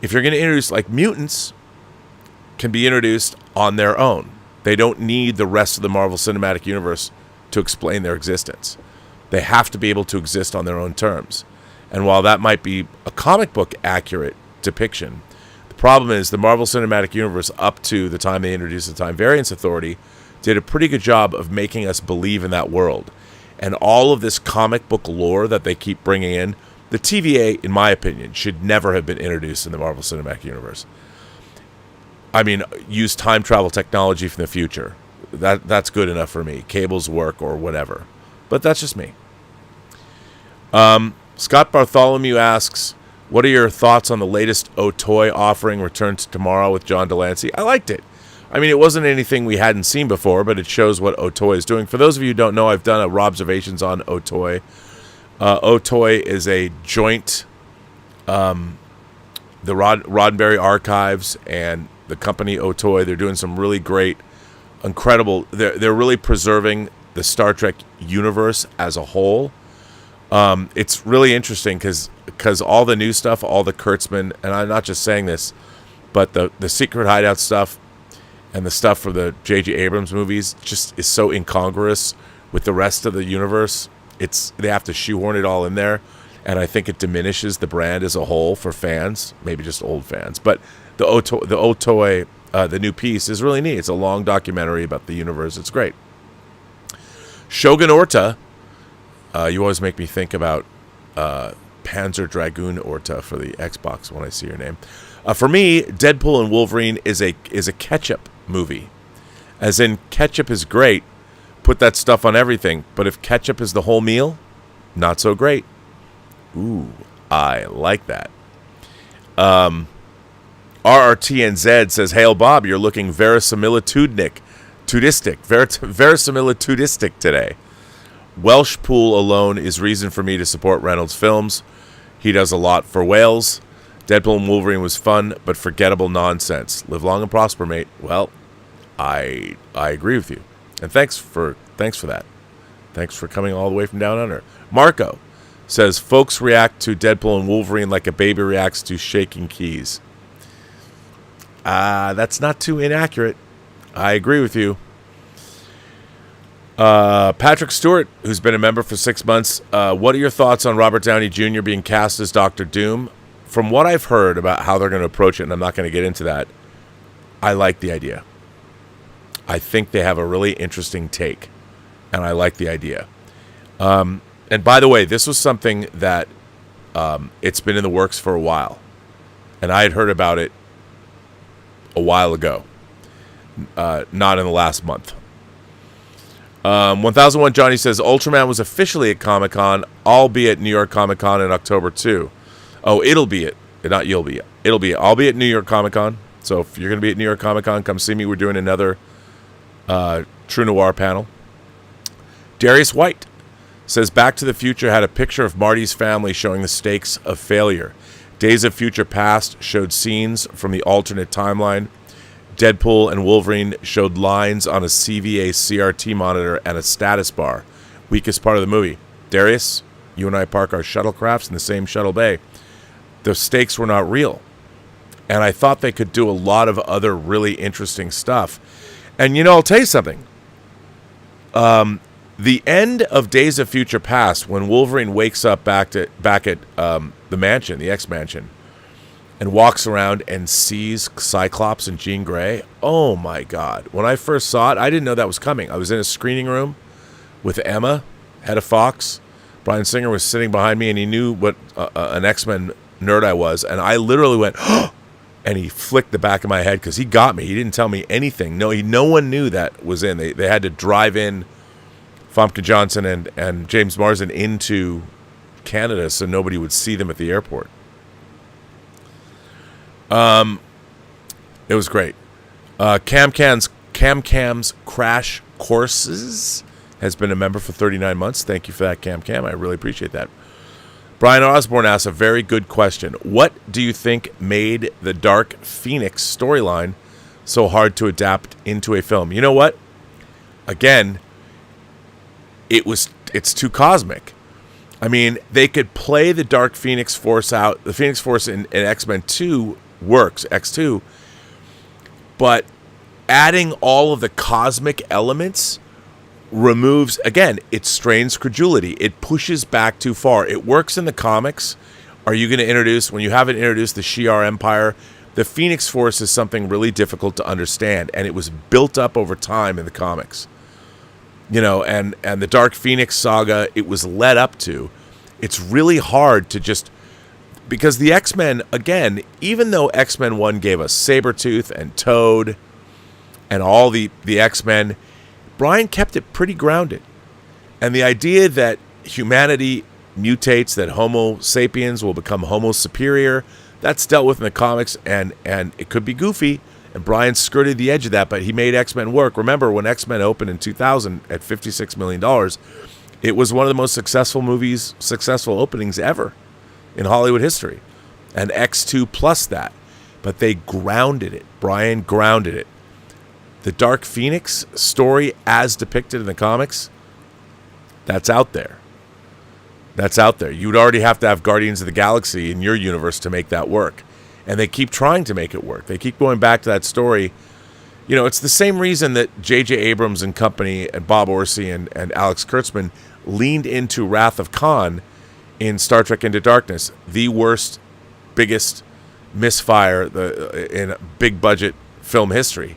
If you're going to introduce, like, mutants can be introduced on their own. They don't need the rest of the Marvel Cinematic Universe to explain their existence. They have to be able to exist on their own terms. And while that might be a comic book accurate depiction, the problem is the Marvel Cinematic Universe, up to the time they introduced the Time Variance Authority, did a pretty good job of making us believe in that world. And all of this comic book lore that they keep bringing in, the TVA, in my opinion, should never have been introduced in the Marvel Cinematic Universe. I mean, use time travel technology from the future. That's good enough for me. Cables work or whatever. But that's just me. Scott Bartholomew asks, what are your thoughts on the latest Otoy offering, Return to Tomorrow with John Delancey? I liked it. I mean, it wasn't anything we hadn't seen before, but it shows what Otoy is doing. For those of you who don't know, I've done a Robservations on Otoy. Otoy is a joint, the Roddenberry Archives and the company Otoy. They're doing some really great, incredible, they're really preserving the Star Trek universe as a whole. It's really interesting because all the new stuff, all the Kurtzman, and I'm not just saying this, but the Secret Hideout stuff and the stuff for the J.J. Abrams movies just is so incongruous with the rest of the universe. They have to shoehorn it all in there, and I think it diminishes the brand as a whole for fans, maybe just old fans. But the Otoy, the new piece is really neat. It's a long documentary about the universe. It's great. Shogun Orta. You always make me think about Panzer Dragoon Orta for the Xbox when I see your name. For me, Deadpool and Wolverine is a ketchup movie. As in, ketchup is great. Put that stuff on everything. But if ketchup is the whole meal, not so great. Ooh, I like that. RRTNZ says, Hail Bob, you're looking verisimilitudistic today. Welsh Pool alone is reason for me to support Reynolds films. He does a lot for Wales. Deadpool and Wolverine was fun, but forgettable nonsense. Live long and prosper, mate. Well, I agree with you. And thanks for that. Thanks for coming all the way from down under. Marco says, folks react to Deadpool and Wolverine like a baby reacts to shaking keys. That's not too inaccurate. I agree with you. Patrick Stewart, who's been a member for 6 months, what are your thoughts on Robert Downey Jr. being cast as Dr. Doom? From what I've heard about how they're going to approach it, and I'm not going to get into that, I like the idea. I think they have a really interesting take, and I like the idea. And by the way, this was something that it's been in the works for a while, and I had heard about it a while ago, not in the last month. 1001 Johnny says, Ultraman was officially at Comic-Con. I'll be at New York Comic-Con in October too. Oh, it'll be it. Not you'll be it. It'll be it. I'll be at New York Comic-Con. So if you're going to be at New York Comic-Con, come see me. We're doing another True Noir panel. Darius White says, Back to the Future had a picture of Marty's family showing the stakes of failure. Days of Future Past showed scenes from the alternate timeline. Deadpool and Wolverine showed lines on a CVA CRT monitor and a status bar. Weakest part of the movie. Darius, you and I park our shuttlecrafts in the same shuttle bay. The stakes were not real. And I thought they could do a lot of other really interesting stuff. And, I'll tell you something. The end of Days of Future Past, when Wolverine wakes up back at the mansion, the X-Mansion, and walks around and sees Cyclops and Jean Grey, oh my God. When I first saw it, I didn't know that was coming. I was in a screening room with Emma, head of Fox. Bryan Singer was sitting behind me, and he knew what an X-Men nerd I was, and I literally went, oh! And he flicked the back of my head because he got me. He didn't tell me anything. No one knew that was in. They had to drive in Famke Johnson and James Marsden into Canada so nobody would see them at the airport. It was great. Cam's Crash Courses has been a member for 39 months. Thank you for that, Cam. I really appreciate that. Bryan Osborne asks a very good question. What do you think made the Dark Phoenix storyline so hard to adapt into a film? You know what? Again, it's too cosmic. I mean, they could play the Dark Phoenix Force out. The Phoenix Force in X-Men 2 works, X2. But adding all of the cosmic elements removes, again, it strains credulity. It pushes back too far. It works in the comics. Are you going to introduce, when you haven't introduced the Shi'ar Empire, the Phoenix Force is something really difficult to understand, and it was built up over time in the comics. And the Dark Phoenix saga, it was led up to. It's really hard to just, because the X-Men, again, even though X-Men 1 gave us Sabretooth and Toad and all the X-Men, Bryan kept it pretty grounded. And the idea that humanity mutates, that Homo sapiens will become Homo superior, that's dealt with in the comics, and it could be goofy, and Bryan skirted the edge of that, but he made X-Men work. Remember, when X-Men opened in 2000 at $56 million, it was one of the most successful openings ever in Hollywood history. And X2 plus that. But they grounded it. Bryan grounded it. The Dark Phoenix story as depicted in the comics, that's out there. That's out there. You would already have to have Guardians of the Galaxy in your universe to make that work. And they keep trying to make it work. They keep going back to that story. It's the same reason that J.J. Abrams and company and Bob Orsi and Alex Kurtzman leaned into Wrath of Khan in Star Trek Into Darkness. The worst, biggest misfire in big budget film history.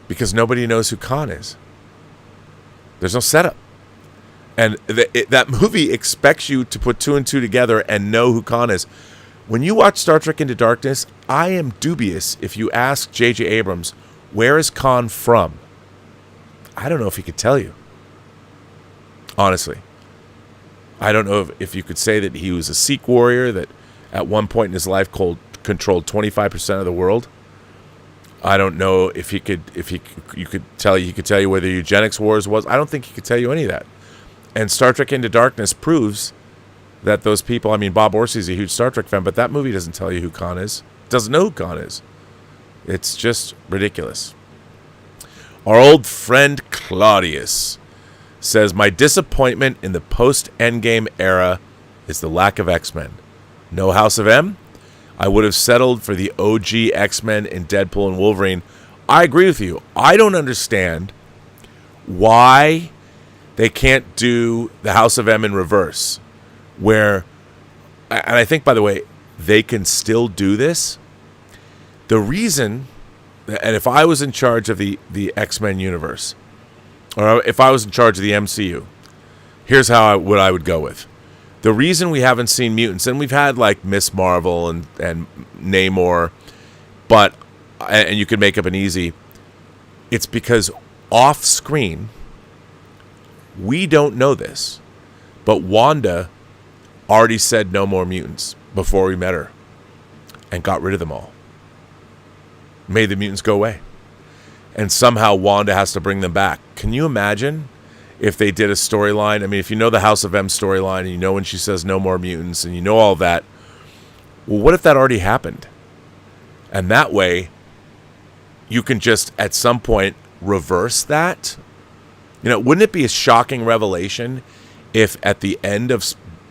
Because nobody knows who Khan is. There's no setup. And that movie expects you to put two and two together and know who Khan is. When you watch Star Trek Into Darkness, I am dubious if you ask J.J. Abrams, where is Khan from? I don't know if he could tell you. Honestly. I don't know if you could say that he was a Sikh warrior that at one point in his life controlled 25% of the world. I don't know if he could tell you whether eugenics wars was. I don't think he could tell you any of that. And Star Trek Into Darkness proves that those people, I mean, Bob Orsi's a huge Star Trek fan, but that movie doesn't tell you who Khan is. Doesn't know who Khan is. It's just ridiculous. Our old friend Claudius says, my disappointment in the post-Endgame era is the lack of X-Men. No House of M? I would have settled for the OG X-Men in Deadpool and Wolverine. I agree with you. I don't understand why they can't do the House of M in reverse. Where, and I think, by the way, they can still do this. The reason, and if I was in charge of the X-Men universe, or if I was in charge of the MCU, here's what I would go with. The reason we haven't seen mutants, and we've had like Miss Marvel and Namor, and you could make up an easy, it's because off screen, we don't know this, but Wanda already said no more mutants before we met her and got rid of them all. Made the mutants go away. And somehow Wanda has to bring them back. Can you imagine if they did a storyline? I mean, if you know the House of M storyline and you know when she says no more mutants and you know all that, well, what if that already happened? And that way, you can just at some point reverse that. You know, wouldn't it be a shocking revelation if at the end of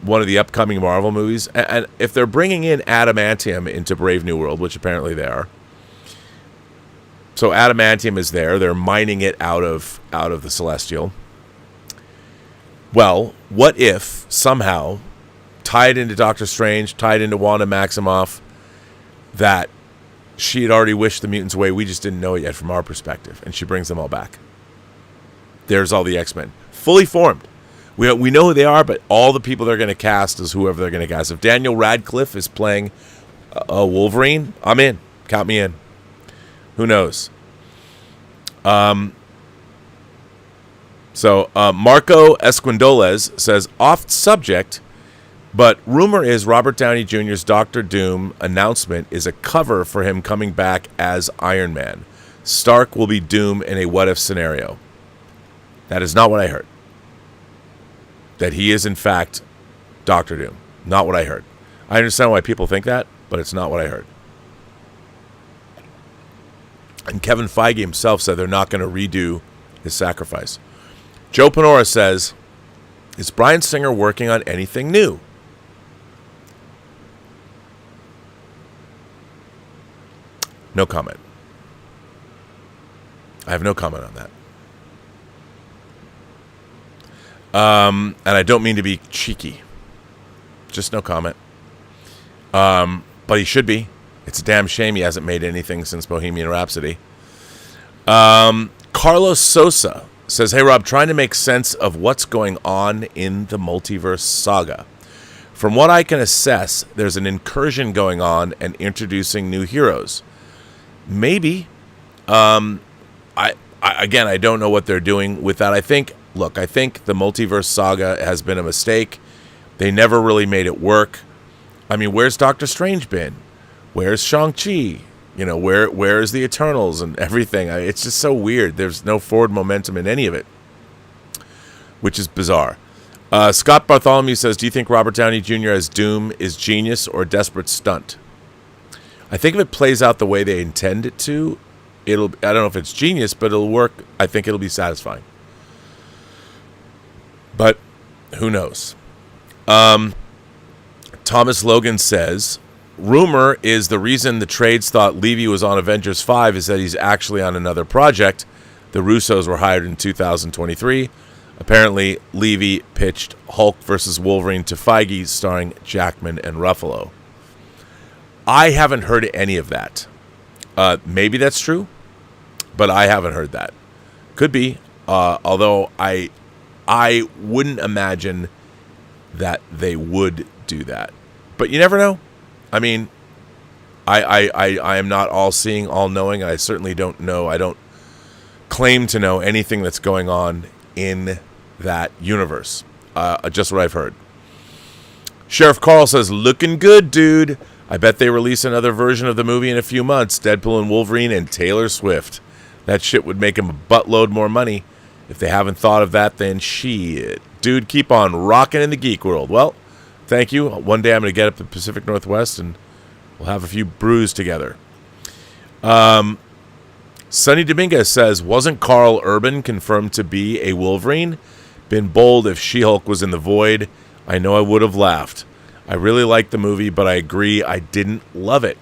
one of the upcoming Marvel movies, and if they're bringing in adamantium into Brave New World, which apparently they are. So adamantium is there. They're mining it out of the Celestial. Well, what if somehow, tied into Doctor Strange, tied into Wanda Maximoff, that she had already wished the mutants away, we just didn't know it yet from our perspective, and she brings them all back. There's all the X-Men. Fully formed. We know who they are, but all the people they're going to cast is whoever they're going to cast. If Daniel Radcliffe is playing a Wolverine, I'm in. Count me in. Who knows? So Marco Esquindolez says, off subject, but rumor is Robert Downey Jr.'s Doctor Doom announcement is a cover for him coming back as Iron Man. Stark will be Doom in a what-if scenario. That is not what I heard. That he is, in fact, Doctor Doom. Not what I heard. I understand why people think that, but it's not what I heard. And Kevin Feige himself said they're not going to redo his sacrifice. Joe Penora says, is Bryan Singer working on anything new? No comment. I have no comment on that. And I don't mean to be cheeky. Just no comment. But he should be. It's a damn shame he hasn't made anything since Bohemian Rhapsody. Carlos Sosa says, hey, Rob, trying to make sense of what's going on in the multiverse saga. From what I can assess, there's an incursion going on and introducing new heroes. Maybe. I don't know what they're doing with that. I think the multiverse saga has been a mistake. They never really made it work. I mean, where's Doctor Strange been? Where's Shang-Chi? You know, where is the Eternals and everything? It's just so weird. There's no forward momentum in any of it, which is bizarre. Scott Bartholomew says, do you think Robert Downey Jr. as Doom is genius or a desperate stunt? I think if it plays out the way they intend it to, I don't know if it's genius, but it'll work. I think it'll be satisfying. But who knows? Thomas Logan says, rumor is the reason the trades thought Levy was on Avengers 5 is that he's actually on another project. The Russos were hired in 2023. Apparently, Levy pitched Hulk versus Wolverine to Feige, starring Jackman and Ruffalo. I haven't heard any of that. Maybe that's true, but I haven't heard that. Could be, although I wouldn't imagine that they would do that. But you never know. I mean, I am not all-seeing, all-knowing. I certainly don't know. I don't claim to know anything that's going on in that universe. Just what I've heard. Sheriff Carl says, looking good, dude. I bet they release another version of the movie in a few months. Deadpool and Wolverine and Taylor Swift. That shit would make them a buttload more money. If they haven't thought of that, then shit. Dude, keep on rocking in the geek world. Well, thank you. One day I'm going to get up to the Pacific Northwest and we'll have a few brews together. Sonny Demingez says, wasn't Carl Urban confirmed to be a Wolverine? Been bold if She-Hulk was in the void. I know I would have laughed. I really liked the movie, but I agree I didn't love it.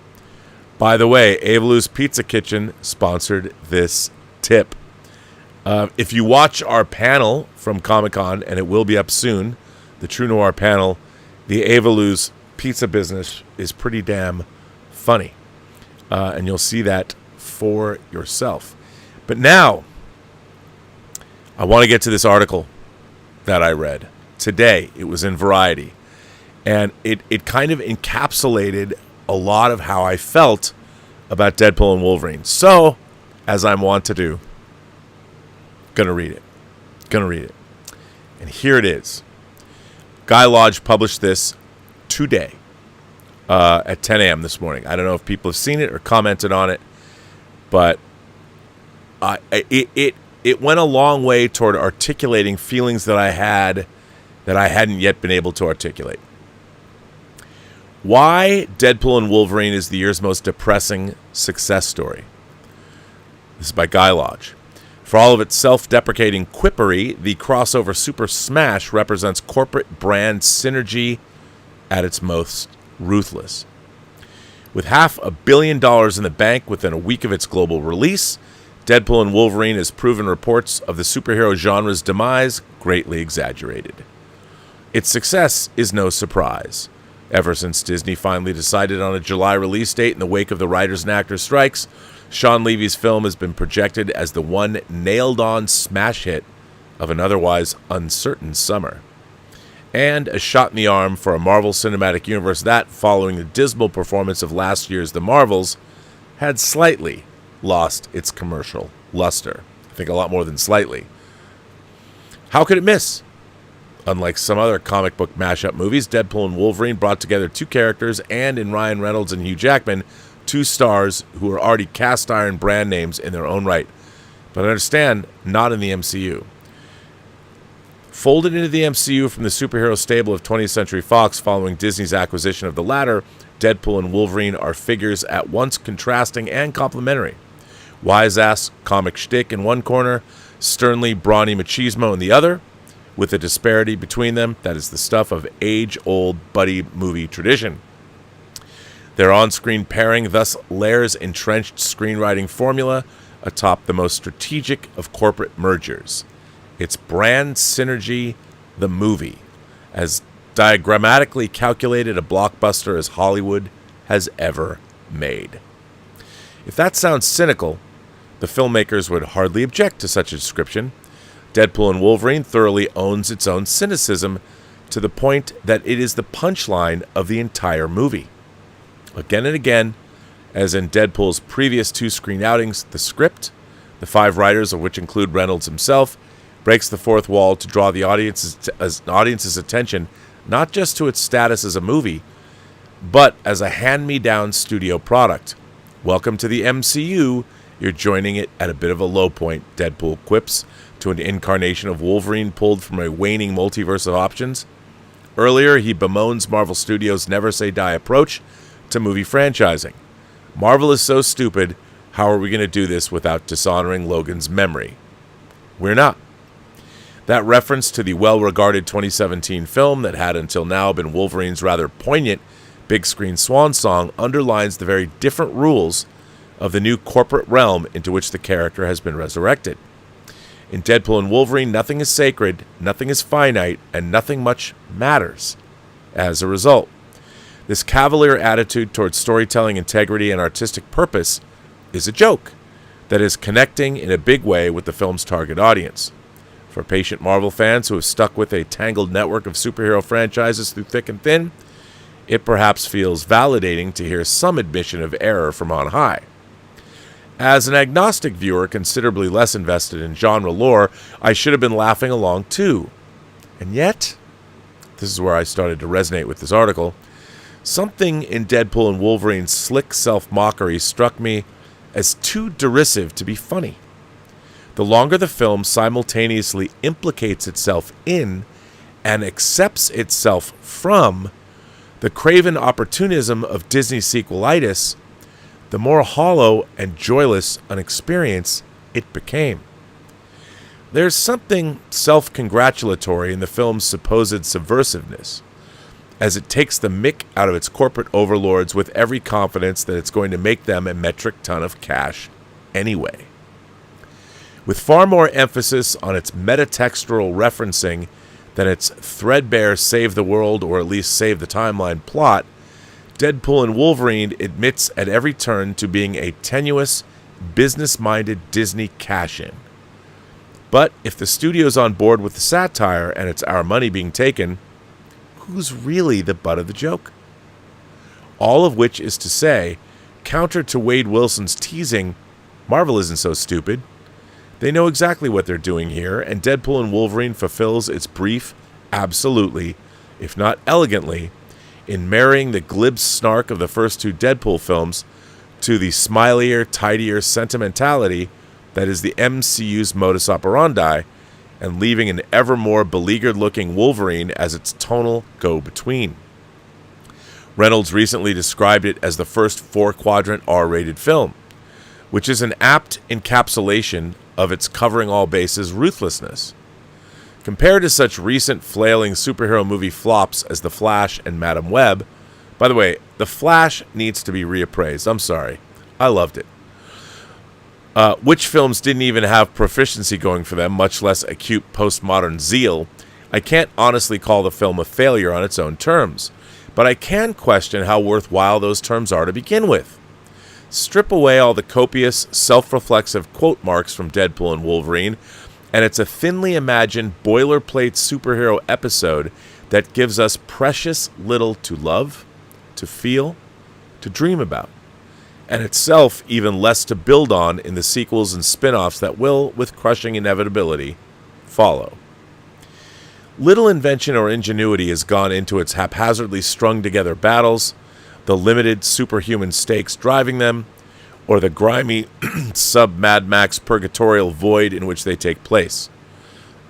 By the way, Evolu's Pizza Kitchen sponsored this tip. If you watch our panel from Comic-Con, and it will be up soon, the True Noir panel, the Evolu's pizza business is pretty damn funny. And you'll see that for yourself. But now, I want to get to this article that I read today. It was in Variety. And it kind of encapsulated a lot of how I felt about Deadpool and Wolverine. So, as I'm wont to do, gonna read it. And here it is. Guy Lodge published this today at 10 a.m. this morning. I don't know if people have seen it or commented on it, but it went a long way toward articulating feelings that I had that I hadn't yet been able to articulate. Why Deadpool and Wolverine is the year's most depressing success story. This is by Guy Lodge. For all of its self-deprecating quippery, the crossover Super Smash represents corporate brand synergy at its most ruthless. With $500 million in the bank within a week of its global release, Deadpool and Wolverine has proven reports of the superhero genre's demise greatly exaggerated. Its success is no surprise. Ever since Disney finally decided on a July release date in the wake of the writers and actors strikes, Sean Levy's film has been projected as the one nailed-on smash hit of an otherwise uncertain summer. And a shot in the arm for a Marvel Cinematic Universe that, following the dismal performance of last year's The Marvels, had slightly lost its commercial luster. I think a lot more than slightly. How could it miss? Unlike some other comic book mashup movies, Deadpool and Wolverine brought together two characters and, in Ryan Reynolds and Hugh Jackman, two stars who are already cast iron brand names in their own right. But understand, not in the MCU. Folded into the MCU from the superhero stable of 20th Century Fox following Disney's acquisition of the latter, Deadpool and Wolverine are figures at once contrasting and complementary. Wise-ass comic shtick in one corner, sternly brawny machismo in the other, with a disparity between them that is the stuff of age-old buddy movie tradition. Their on-screen pairing thus layers entrenched screenwriting formula atop the most strategic of corporate mergers. It's brand synergy, the movie, as diagrammatically calculated a blockbuster as Hollywood has ever made. If that sounds cynical, the filmmakers would hardly object to such a description. Deadpool and Wolverine thoroughly owns its own cynicism to the point that it is the punchline of the entire movie. Again and again, as in Deadpool's previous two screen outings, the script, the five writers of which include Reynolds himself, breaks the fourth wall to draw the audience's attention not just to its status as a movie, but as a hand-me-down studio product. Welcome to the MCU. You're joining it at a bit of a low point, Deadpool quips to an incarnation of Wolverine pulled from a waning multiverse of options. Earlier, he bemoans Marvel Studios' never-say-die approach to movie franchising. Marvel is so stupid, how are we going to do this without dishonoring Logan's memory? We're not. That reference to the well-regarded 2017 film that had until now been Wolverine's rather poignant big-screen swan song underlines the very different rules of the new corporate realm into which the character has been resurrected. In Deadpool and Wolverine, nothing is sacred, nothing is finite, and nothing much matters. As a result, this cavalier attitude towards storytelling integrity and artistic purpose is a joke that is connecting in a big way with the film's target audience. For patient Marvel fans who have stuck with a tangled network of superhero franchises through thick and thin, it perhaps feels validating to hear some admission of error from on high. As an agnostic viewer considerably less invested in genre lore, I should have been laughing along too. And yet, this is where I started to resonate with this article, something in Deadpool and Wolverine's slick self-mockery struck me as too derisive to be funny. The longer the film simultaneously implicates itself in and accepts itself from the craven opportunism of Disney sequelitis, the more hollow and joyless an experience it became. There's something self-congratulatory in the film's supposed subversiveness, as it takes the mick out of its corporate overlords with every confidence that it's going to make them a metric ton of cash anyway. With far more emphasis on its metatextual referencing than its threadbare save the world or at least save the timeline plot, Deadpool and Wolverine admits at every turn to being a tenuous, business-minded Disney cash-in. But if the studio's on board with the satire and it's our money being taken, who's really the butt of the joke? All of which is to say, counter to Wade Wilson's teasing, Marvel isn't so stupid. They know exactly what they're doing here, and Deadpool and Wolverine fulfills its brief absolutely, if not elegantly, in marrying the glib snark of the first two Deadpool films to the smilier, tidier sentimentality that is the MCU's modus operandi, and leaving an ever more beleaguered-looking Wolverine as its tonal go-between. Reynolds recently described it as the first four-quadrant R-rated film, which is an apt encapsulation of its covering all bases ruthlessness. Compared to such recent flailing superhero movie flops as The Flash and Madam Web, by the way, The Flash needs to be reappraised. I'm sorry. I loved it. Which films didn't even have proficiency going for them, much less acute postmodern zeal. I can't honestly call the film a failure on its own terms, but I can question how worthwhile those terms are to begin with. Strip away all the copious, self-reflexive quote marks from Deadpool and Wolverine, and it's a thinly imagined boilerplate superhero episode that gives us precious little to love, to feel, to dream about, and itself even less to build on in the sequels and spin-offs that will, with crushing inevitability, follow. Little invention or ingenuity has gone into its haphazardly strung-together battles, the limited superhuman stakes driving them, or the grimy sub-Mad Max purgatorial void in which they take place.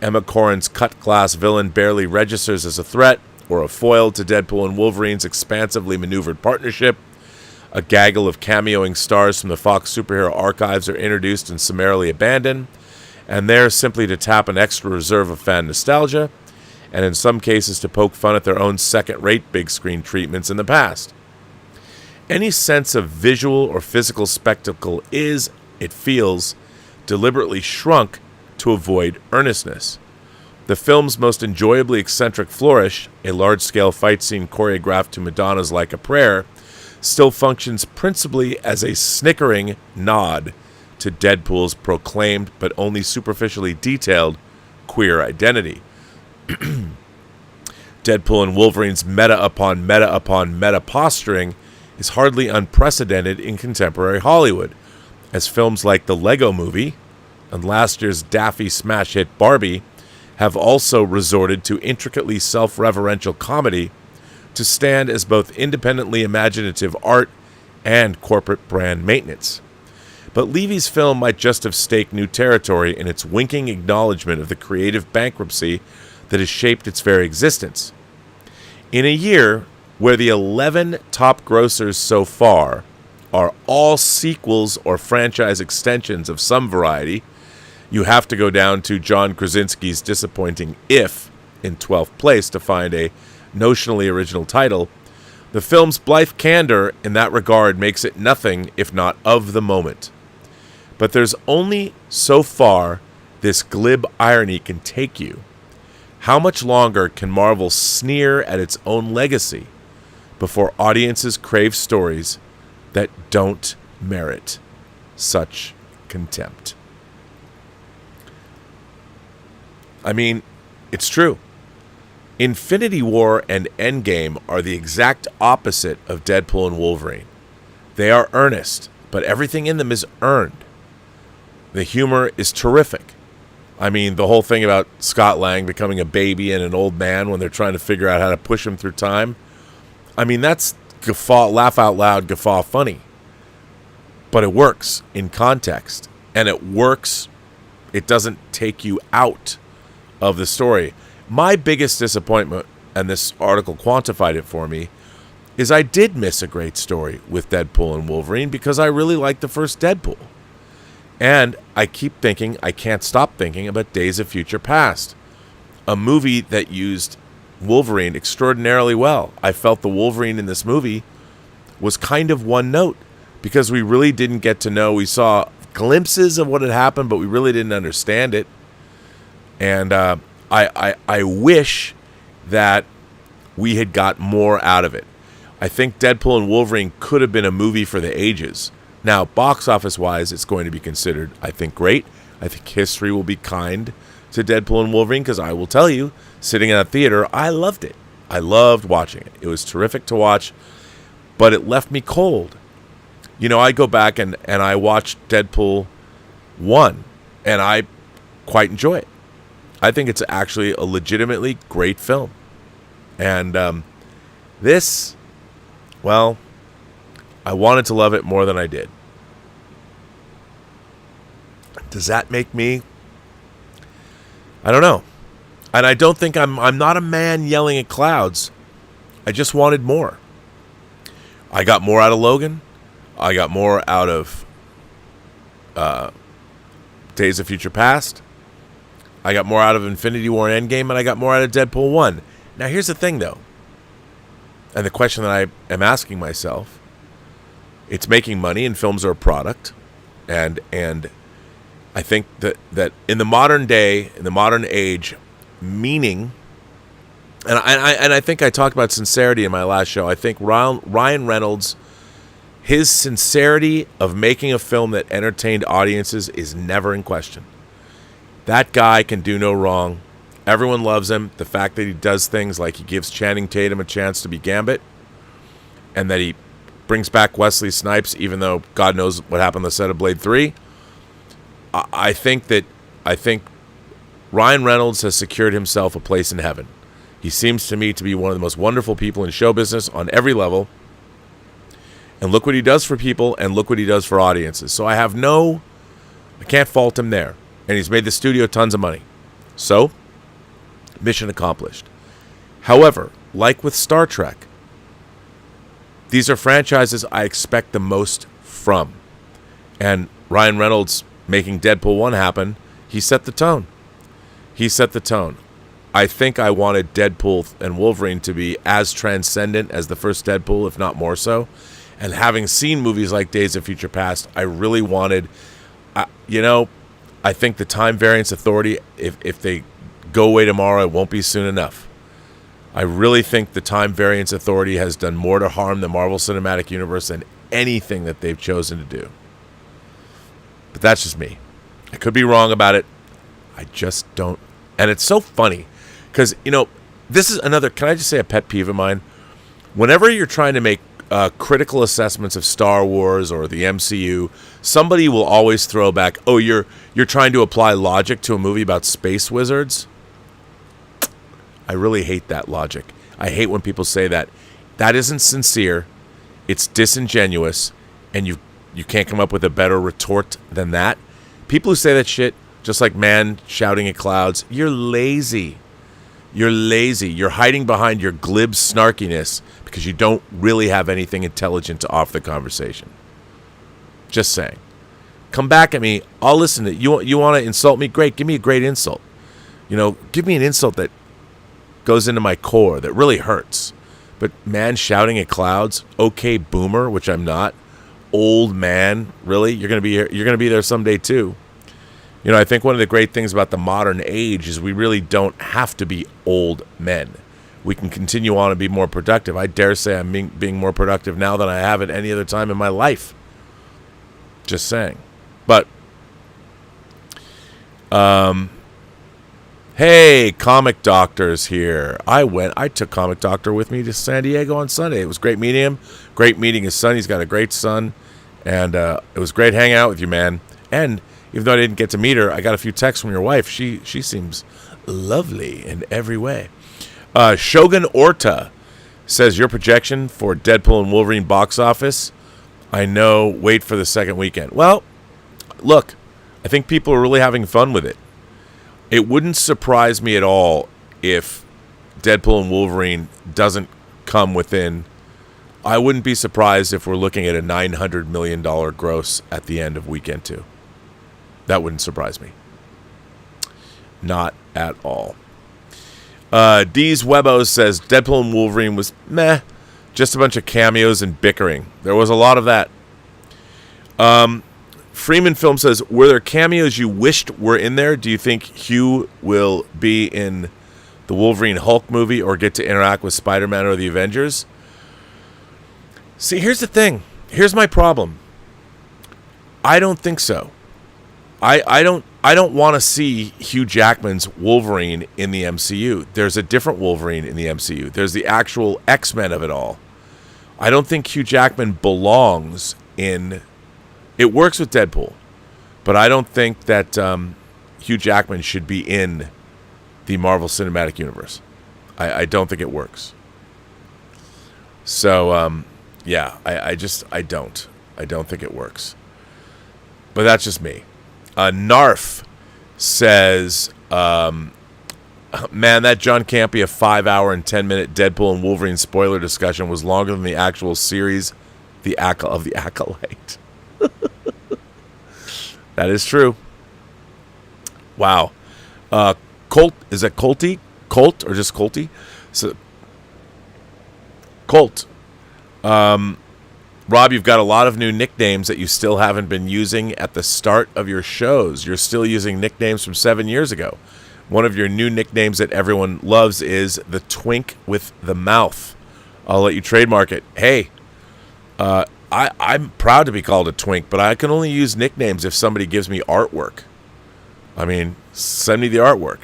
Emma Corrin's cut-glass villain barely registers as a threat or a foil to Deadpool and Wolverine's expansively maneuvered partnership. A gaggle of cameoing stars from the Fox superhero archives are introduced and summarily abandoned, and they're simply to tap an extra reserve of fan nostalgia, and in some cases to poke fun at their own second-rate big-screen treatments in the past. Any sense of visual or physical spectacle is, it feels, deliberately shrunk to avoid earnestness. The film's most enjoyably eccentric flourish, a large-scale fight scene choreographed to Madonna's Like a Prayer, still functions principally as a snickering nod to Deadpool's proclaimed but only superficially detailed queer identity. Deadpool and Wolverine's meta upon meta upon meta posturing is hardly unprecedented in contemporary Hollywood, as films like The Lego Movie and last year's daffy smash hit Barbie have also resorted to intricately self-reverential comedy to stand as both independently imaginative art and corporate brand maintenance. But Levy's film might just have staked new territory in its winking acknowledgement of the creative bankruptcy that has shaped its very existence. In a year where the 11 top grossers so far are all sequels or franchise extensions of some variety, you have to go down to John Krasinski's disappointing If in 12th place to find a notionally original title. The film's blithe candor in that regard makes it nothing if not of the moment. But there's only so far this glib irony can take you. How much longer can Marvel sneer at its own legacy before audiences crave stories that don't merit such contempt? I mean, it's true. Infinity War and Endgame are the exact opposite of Deadpool and Wolverine. They are earnest, but everything in them is earned. The humor is terrific. I mean, the whole thing about Scott Lang becoming a baby and an old man when they're trying to figure out how to push him through time. I mean, that's guffaw, laugh out loud, guffaw funny. But it works in context. And it works. It doesn't take you out of the story. My biggest disappointment, and this article quantified it for me, is I did miss a great story with Deadpool and Wolverine because I really liked the first Deadpool. And I keep thinking, I can't stop thinking about Days of Future Past, a movie that used Wolverine extraordinarily well. I felt the Wolverine in this movie was kind of one note because we really didn't get to know. We saw glimpses of what had happened, but we really didn't understand it. And I wish that we had got more out of it. I think Deadpool and Wolverine could have been a movie for the ages. Now, box office-wise, it's going to be considered, I think, great. I think history will be kind to Deadpool and Wolverine because I will tell you, sitting in a theater, I loved it. I loved watching it. It was terrific to watch, but it left me cold. You know, I go back and I watched Deadpool 1, and I quite enjoy it. I think it's actually a legitimately great film. And this, well, I wanted to love it more than I did. Does that make me? I don't know. And I don't think I'm not a man yelling at clouds. I just wanted more. I got more out of Logan. I got more out of Days of Future Past. I got more out of Infinity War and Endgame, and I got more out of Deadpool 1. Now, here's the thing, though. And the question that I am asking myself, it's making money, and films are a product. And I think that in the modern day, in the modern age, meaning, and I think I talked about sincerity in my last show. I think Ryan Reynolds, his sincerity of making a film that entertained audiences is never in question. That guy can do no wrong. Everyone loves him. The fact that he does things like he gives Channing Tatum a chance to be Gambit, and that he brings back Wesley Snipes, even though God knows what happened on the set of Blade 3. I think Ryan Reynolds has secured himself a place in heaven. He seems to me to be one of the most wonderful people in show business on every level. And look what he does for people, and look what he does for audiences. So I can't fault him there. And he's made the studio tons of money. So, mission accomplished. However, like with Star Trek, these are franchises I expect the most from. And Ryan Reynolds making Deadpool 1 happen, he set the tone. He set the tone. I think I wanted Deadpool and Wolverine to be as transcendent as the first Deadpool, if not more so. And having seen movies like Days of Future Past, I really wanted, I think the Time Variance Authority, if they go away tomorrow, it won't be soon enough. I really think the Time Variance Authority has done more to harm the Marvel Cinematic Universe than anything that they've chosen to do. But that's just me. I could be wrong about it. I just don't. And it's so funny because, this is another, can I just say a pet peeve of mine? Whenever you're trying to make critical assessments of Star Wars or the MCU, somebody will always throw back, oh, you're trying to apply logic to a movie about space wizards? I really hate that logic. I hate when people say that. That isn't sincere. It's disingenuous, and you can't come up with a better retort than that. People who say that shit, just like man shouting at clouds, you're lazy. You're lazy. You're hiding behind your glib snarkiness because you don't really have anything intelligent to offer the conversation. Just saying. Come back at me. I'll listen to it. You want to insult me? Great. Give me a great insult. Give me an insult that goes into my core, that really hurts. But man shouting at clouds, okay, boomer, which I'm not, old man, really? You're going to be here. You're going to be there someday too. I think one of the great things about the modern age is we really don't have to be old men. We can continue on and be more productive. I dare say I'm being more productive now than I have at any other time in my life. Just saying. But, hey, Comic Doctor's here. I took Comic Doctor with me to San Diego on Sunday. It was great meeting him. Great meeting his son. He's got a great son. And it was great hanging out with you, man. And Even though I didn't get to meet her, I got a few texts from your wife. She seems lovely in every way. Shogun Orta says, your projection for Deadpool and Wolverine box office? I know, wait for the second weekend. Well, look, I think people are really having fun with it. It wouldn't surprise me at all if Deadpool and Wolverine doesn't come within... I wouldn't be surprised if we're looking at a $900 million gross at the end of weekend 2. That wouldn't surprise me. Not at all. Deez Webbo says, Deadpool and Wolverine was meh. Just a bunch of cameos and bickering. There was a lot of that. Freeman Film says, were there cameos you wished were in there? Do you think Hugh will be in the Wolverine Hulk movie or get to interact with Spider-Man or the Avengers? See, here's the thing. Here's my problem. I don't think so. I don't want to see Hugh Jackman's Wolverine in the MCU. There's a different Wolverine in the MCU. There's the actual X-Men of it all. I don't think Hugh Jackman belongs in... It works with Deadpool, but I don't think that Hugh Jackman should be in the Marvel Cinematic Universe. I don't think it works. So, yeah, I don't. I don't think it works. But that's just me. Narf says, man, that John Campea 5-hour and 10-minute Deadpool and Wolverine spoiler discussion was longer than the actual series of the Acolyte. That is true. Wow. Colt, is that Colty? Colt or just Colty? So, Colt. Rob, you've got a lot of new nicknames that you still haven't been using at the start of your shows. You're still using nicknames from 7 years ago. One of your new nicknames that everyone loves is the Twink with the Mouth. I'll let you trademark it. Hey, I'm proud to be called a twink, but I can only use nicknames if somebody gives me artwork. I mean, send me the artwork.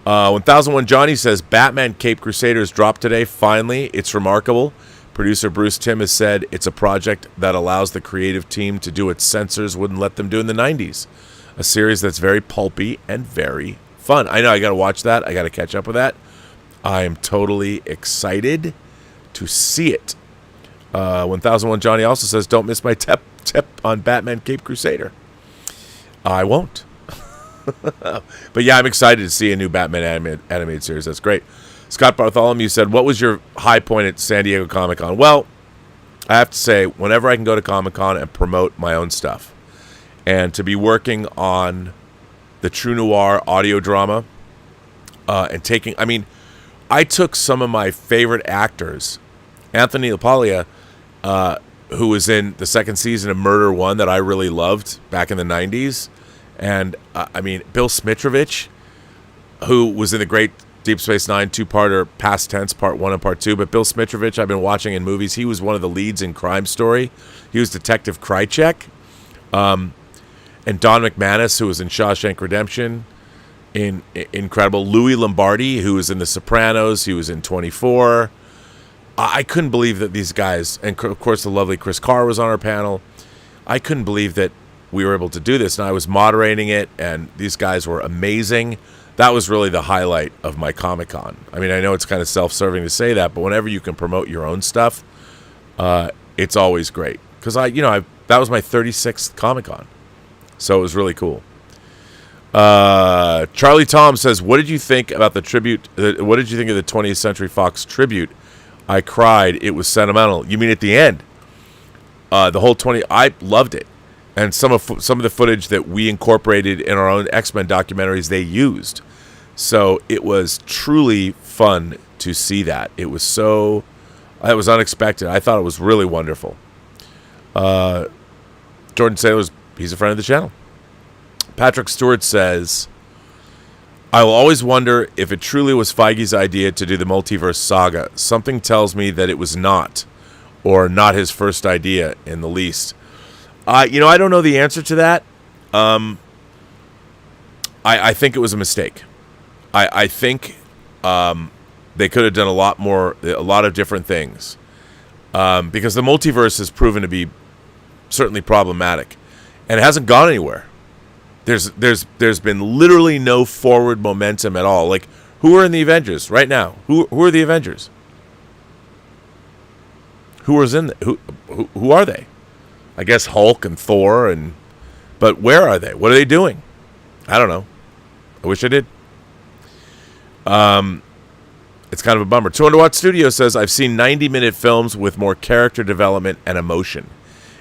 1001 Johny says, Batman Cape Crusaders dropped today. Finally, it's remarkable. Producer Bruce Timm has said it's a project that allows the creative team to do what censors wouldn't let them do in the 90s. A series that's very pulpy and very fun. I know, I got to watch that. I got to catch up with that. I am totally excited to see it. 1001 Johny also says, don't miss my tip on Batman Cape Crusader. I won't. But yeah, I'm excited to see a new Batman animated series. That's great. Scott Bartholomew said, what was your high point at San Diego Comic-Con? Well, I have to say, whenever I can go to Comic-Con and promote my own stuff, and to be working on the True Noir audio drama, and taking, I mean, I took some of my favorite actors, Anthony LaPaglia, who was in the second season of Murder One that I really loved back in the 90s. And, I mean, Bill Smitrovich, who was in the great Deep Space Nine two-parter Past Tense, Part 1 and Part 2. But Bill Smitrovich, I've been watching in movies. He was one of the leads in Crime Story. He was Detective Krychek. And Don McManus, who was in Shawshank Redemption. Incredible. Louis Lombardi, who was in The Sopranos. He was in 24. I couldn't believe that these guys, and of course the lovely Chris Carr was on our panel. I couldn't believe that we were able to do this, and I was moderating it, and these guys were amazing. That was really the highlight of my Comic-Con. I mean, I know it's kind of self-serving to say that, but whenever you can promote your own stuff, it's always great. Because that was my 36th Comic-Con, so it was really cool. Charlie Tom says, what did you think about the tribute? What did you think of the 20th Century Fox tribute? I cried. It was sentimental. You mean at the end? The whole 20. I loved it, and some of the footage that we incorporated in our own X-Men documentaries they used. So it was truly fun to see that. It was unexpected. I thought it was really wonderful. Jordan Saylor's, he's a friend of the channel. Patrick Stewart says, I will always wonder if it truly was Feige's idea to do the multiverse saga. Something tells me that it was not, or not his first idea in the least. I don't know the answer to that. I think it was a mistake. I think they could have done a lot of different things, because the multiverse has proven to be certainly problematic, and it hasn't gone anywhere. There's been literally no forward momentum at all. Like, who are in the Avengers right now? Who are the Avengers? Who are they? I guess Hulk and Thor but where are they? What are they doing? I don't know. I wish I did. It's kind of a bummer. 200 Watt Studio says, I've seen 90-minute films with more character development and emotion.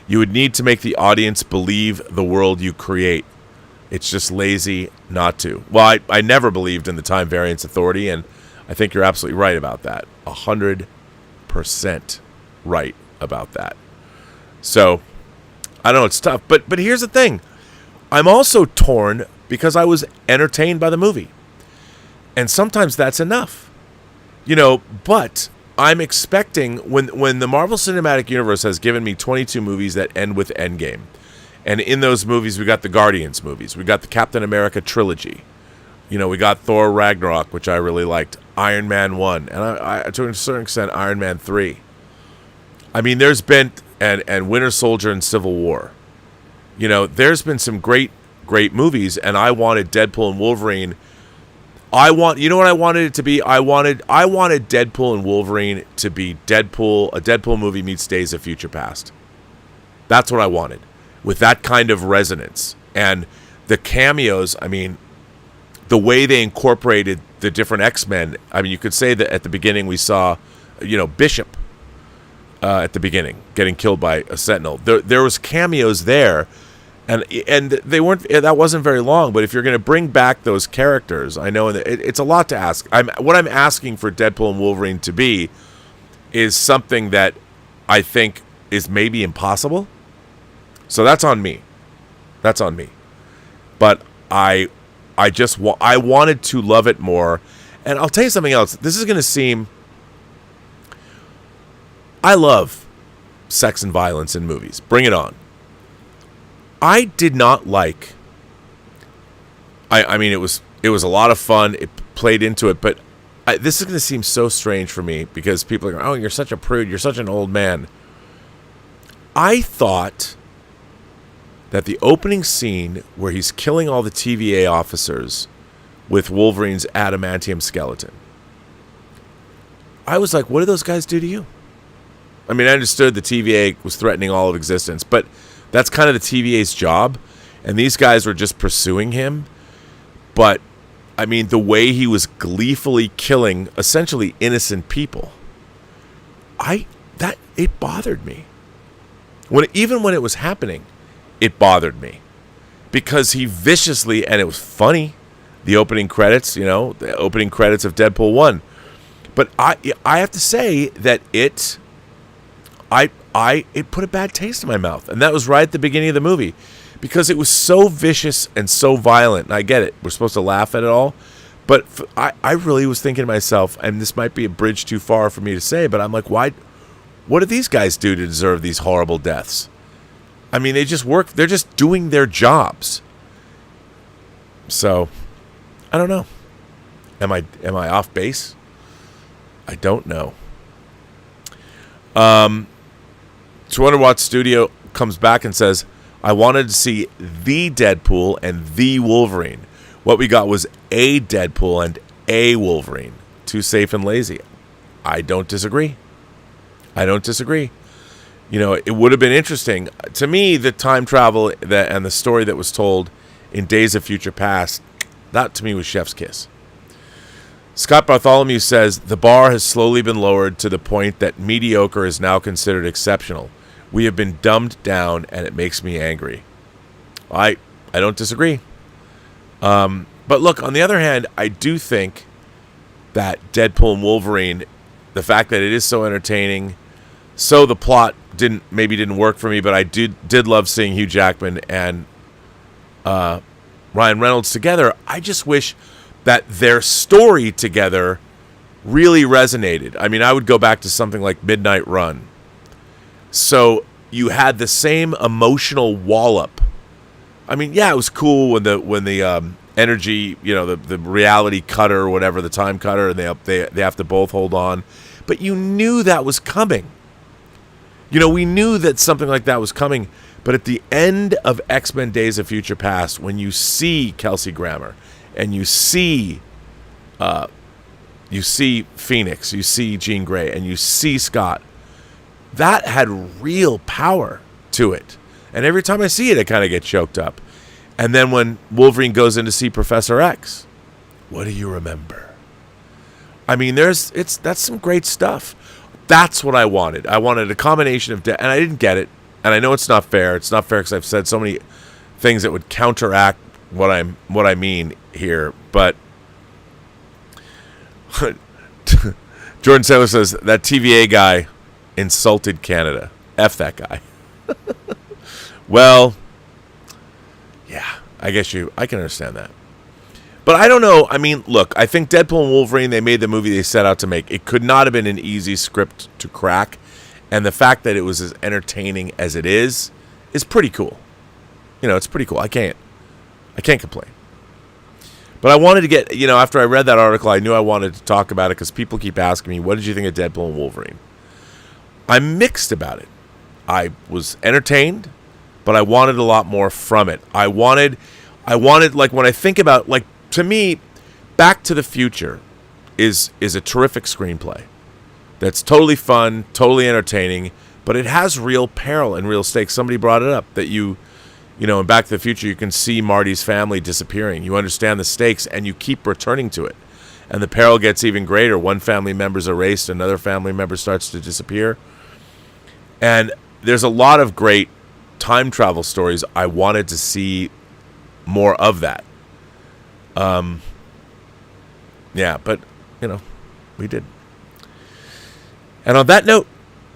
You would need to make the audience believe the world you create. It's just lazy not to. Well, I never believed in the Time Variance Authority, and I think you're absolutely right about that. 100% right about that. So, I don't know, it's tough. But here's the thing. I'm also torn because I was entertained by the movie. And sometimes that's enough. But I'm expecting, when the Marvel Cinematic Universe has given me 22 movies that end with Endgame, and in those movies we got the Guardians movies, we got the Captain America trilogy, we got Thor Ragnarok, which I really liked, Iron Man 1, and I to a certain extent Iron Man 3. I mean, there's been, and Winter Soldier and Civil War. There's been some great movies, and I wanted Deadpool and Wolverine. You know what I wanted it to be? I wanted Deadpool and Wolverine to be a Deadpool movie meets Days of Future Past. That's what I wanted, with that kind of resonance. And the cameos, I mean, the way they incorporated the different X-Men. I mean, you could say that at the beginning we saw, Bishop at the beginning getting killed by a Sentinel. There was cameos there. And they weren't. That wasn't very long. But if you're going to bring back those characters, I know it's a lot to ask. What I'm asking for Deadpool and Wolverine to be is something that I think is maybe impossible. So that's on me. But I wanted to love it more. And I'll tell you something else. This is going to seem. I love sex and violence in movies. Bring it on. I did not like. I mean, it was a lot of fun. It played into it, but this is going to seem so strange for me because people are going, "Oh, you're such a prude. You're such an old man." I thought that the opening scene where he's killing all the TVA officers with Wolverine's adamantium skeleton, I was like, "What did those guys do to you?" I mean, I understood the TVA was threatening all of existence, but that's kind of the TVA's job, and these guys were just pursuing him. But, I mean, the way he was gleefully killing essentially innocent people, it bothered me. Even when it was happening, it bothered me. Because he viciously, and it was funny, the opening credits, the opening credits of Deadpool 1. But I have to say that it put a bad taste in my mouth. And that was right at the beginning of the movie. Because it was so vicious and so violent. And I get it. We're supposed to laugh at it all. But I really was thinking to myself, and this might be a bridge too far for me to say, but I'm like, why? What did these guys do to deserve these horrible deaths? I mean, they just work. They're just doing their jobs. So, I don't know. Am I off base? I don't know. 200 Watt Studio comes back and says, I wanted to see the Deadpool and the Wolverine. What we got was a Deadpool and a Wolverine. Too safe and lazy. I don't disagree. It would have been interesting. To me, the time travel and the story that was told in Days of Future Past, that to me was chef's kiss. Scott Bartholomew says, the bar has slowly been lowered to the point that mediocre is now considered exceptional. We have been dumbed down, and it makes me angry. I don't disagree. But look, on the other hand, I do think that Deadpool and Wolverine, the fact that it is so entertaining, so the plot didn't work for me, but I did love seeing Hugh Jackman and Ryan Reynolds together. I just wish that their story together really resonated. I mean, I would go back to something like Midnight Run. So you had the same emotional wallop. I mean, yeah, it was cool when the energy, the reality cutter or whatever, the time cutter, and they have to both hold on. But you knew that was coming. we knew that something like that was coming, but at the end of X-Men Days of Future Past, when you see Kelsey Grammer and you see Phoenix, you see Jean Grey, and you see Scott, that had real power to it. And every time I see it, I kind of get choked up. And then when Wolverine goes in to see Professor X, what do you remember? I mean, that's some great stuff. That's what I wanted. I wanted a combination of, and I didn't get it. And I know it's not fair. It's not fair because I've said so many things that would counteract what I mean here. But Jordan Saylor says that TVA guy insulted Canada. F that guy. Well, yeah, I can understand that. But I don't know. I mean, look, I think Deadpool and Wolverine, they made the movie they set out to make. It could not have been an easy script to crack. And the fact that it was as entertaining as it is pretty cool. It's pretty cool. I can't complain. But I wanted to get, after I read that article, I knew I wanted to talk about it because people keep asking me, what did you think of Deadpool and Wolverine? I'm mixed about it. I was entertained, but I wanted a lot more from it. I wanted, like, when I think about, like, to me, Back to the Future is a terrific screenplay. That's totally fun, totally entertaining, but it has real peril and real stakes. Somebody brought it up that in Back to the Future, you can see Marty's family disappearing. You understand the stakes, and you keep returning to it. And the peril gets even greater. One family member's erased, another family member starts to disappear. And there's a lot of great time travel stories. I wanted to see more of that. Yeah, but, we did. And on that note,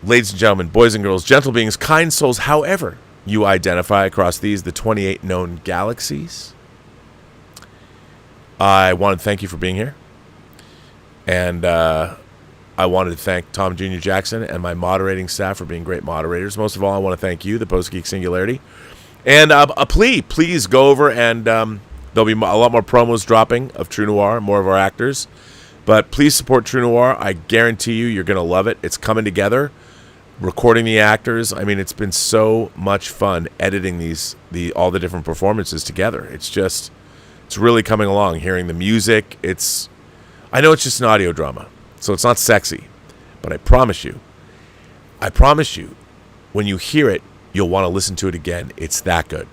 ladies and gentlemen, boys and girls, gentle beings, kind souls, however you identify across the 28 known galaxies, I want to thank you for being here. And I wanted to thank Tom Jr. Jackson and my moderating staff for being great moderators. Most of all, I want to thank you, the Post Geek Singularity. And a plea, please go over and there'll be a lot more promos dropping of True Noir, more of our actors. But please support True Noir. I guarantee you're going to love it. It's coming together, recording the actors. I mean, it's been so much fun editing all the different performances together. It's really coming along. Hearing the music, I know it's just an audio drama, so it's not sexy. But I promise you, when you hear it, you'll want to listen to it again. It's that good.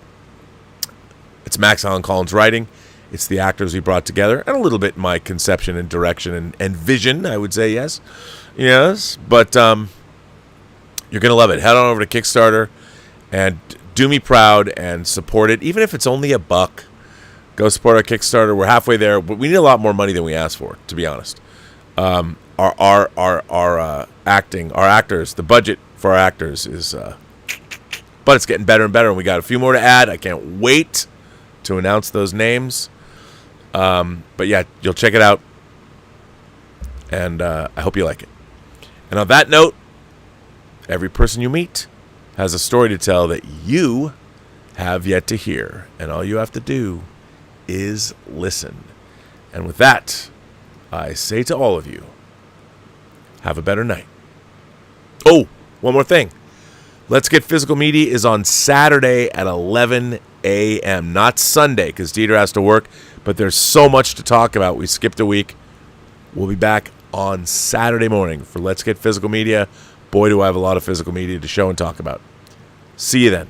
It's Max Allan Collins writing. It's the actors we brought together, and a little bit my conception and direction and vision, I would say, yes. Yes, but you're going to love it. Head on over to Kickstarter and do me proud and support it, even if it's only $1. Go support our Kickstarter. We're halfway there, but we need a lot more money than we asked for, to be honest. Our actors, the budget for our actors is, but it's getting better and better, and we got a few more to add. I can't wait to announce those names. But yeah, you'll check it out, and I hope you like it. And on that note, every person you meet has a story to tell that you have yet to hear, and all you have to do is listen. And with that, I say to all of you, have a better night. Oh, one more thing. Let's Get Physical Media is on Saturday at 11 a.m., not Sunday, because Dieter has to work, but there's so much to talk about. We skipped a week. We'll be back on Saturday morning for Let's Get Physical Media. Boy, do I have a lot of physical media to show and talk about. See you then.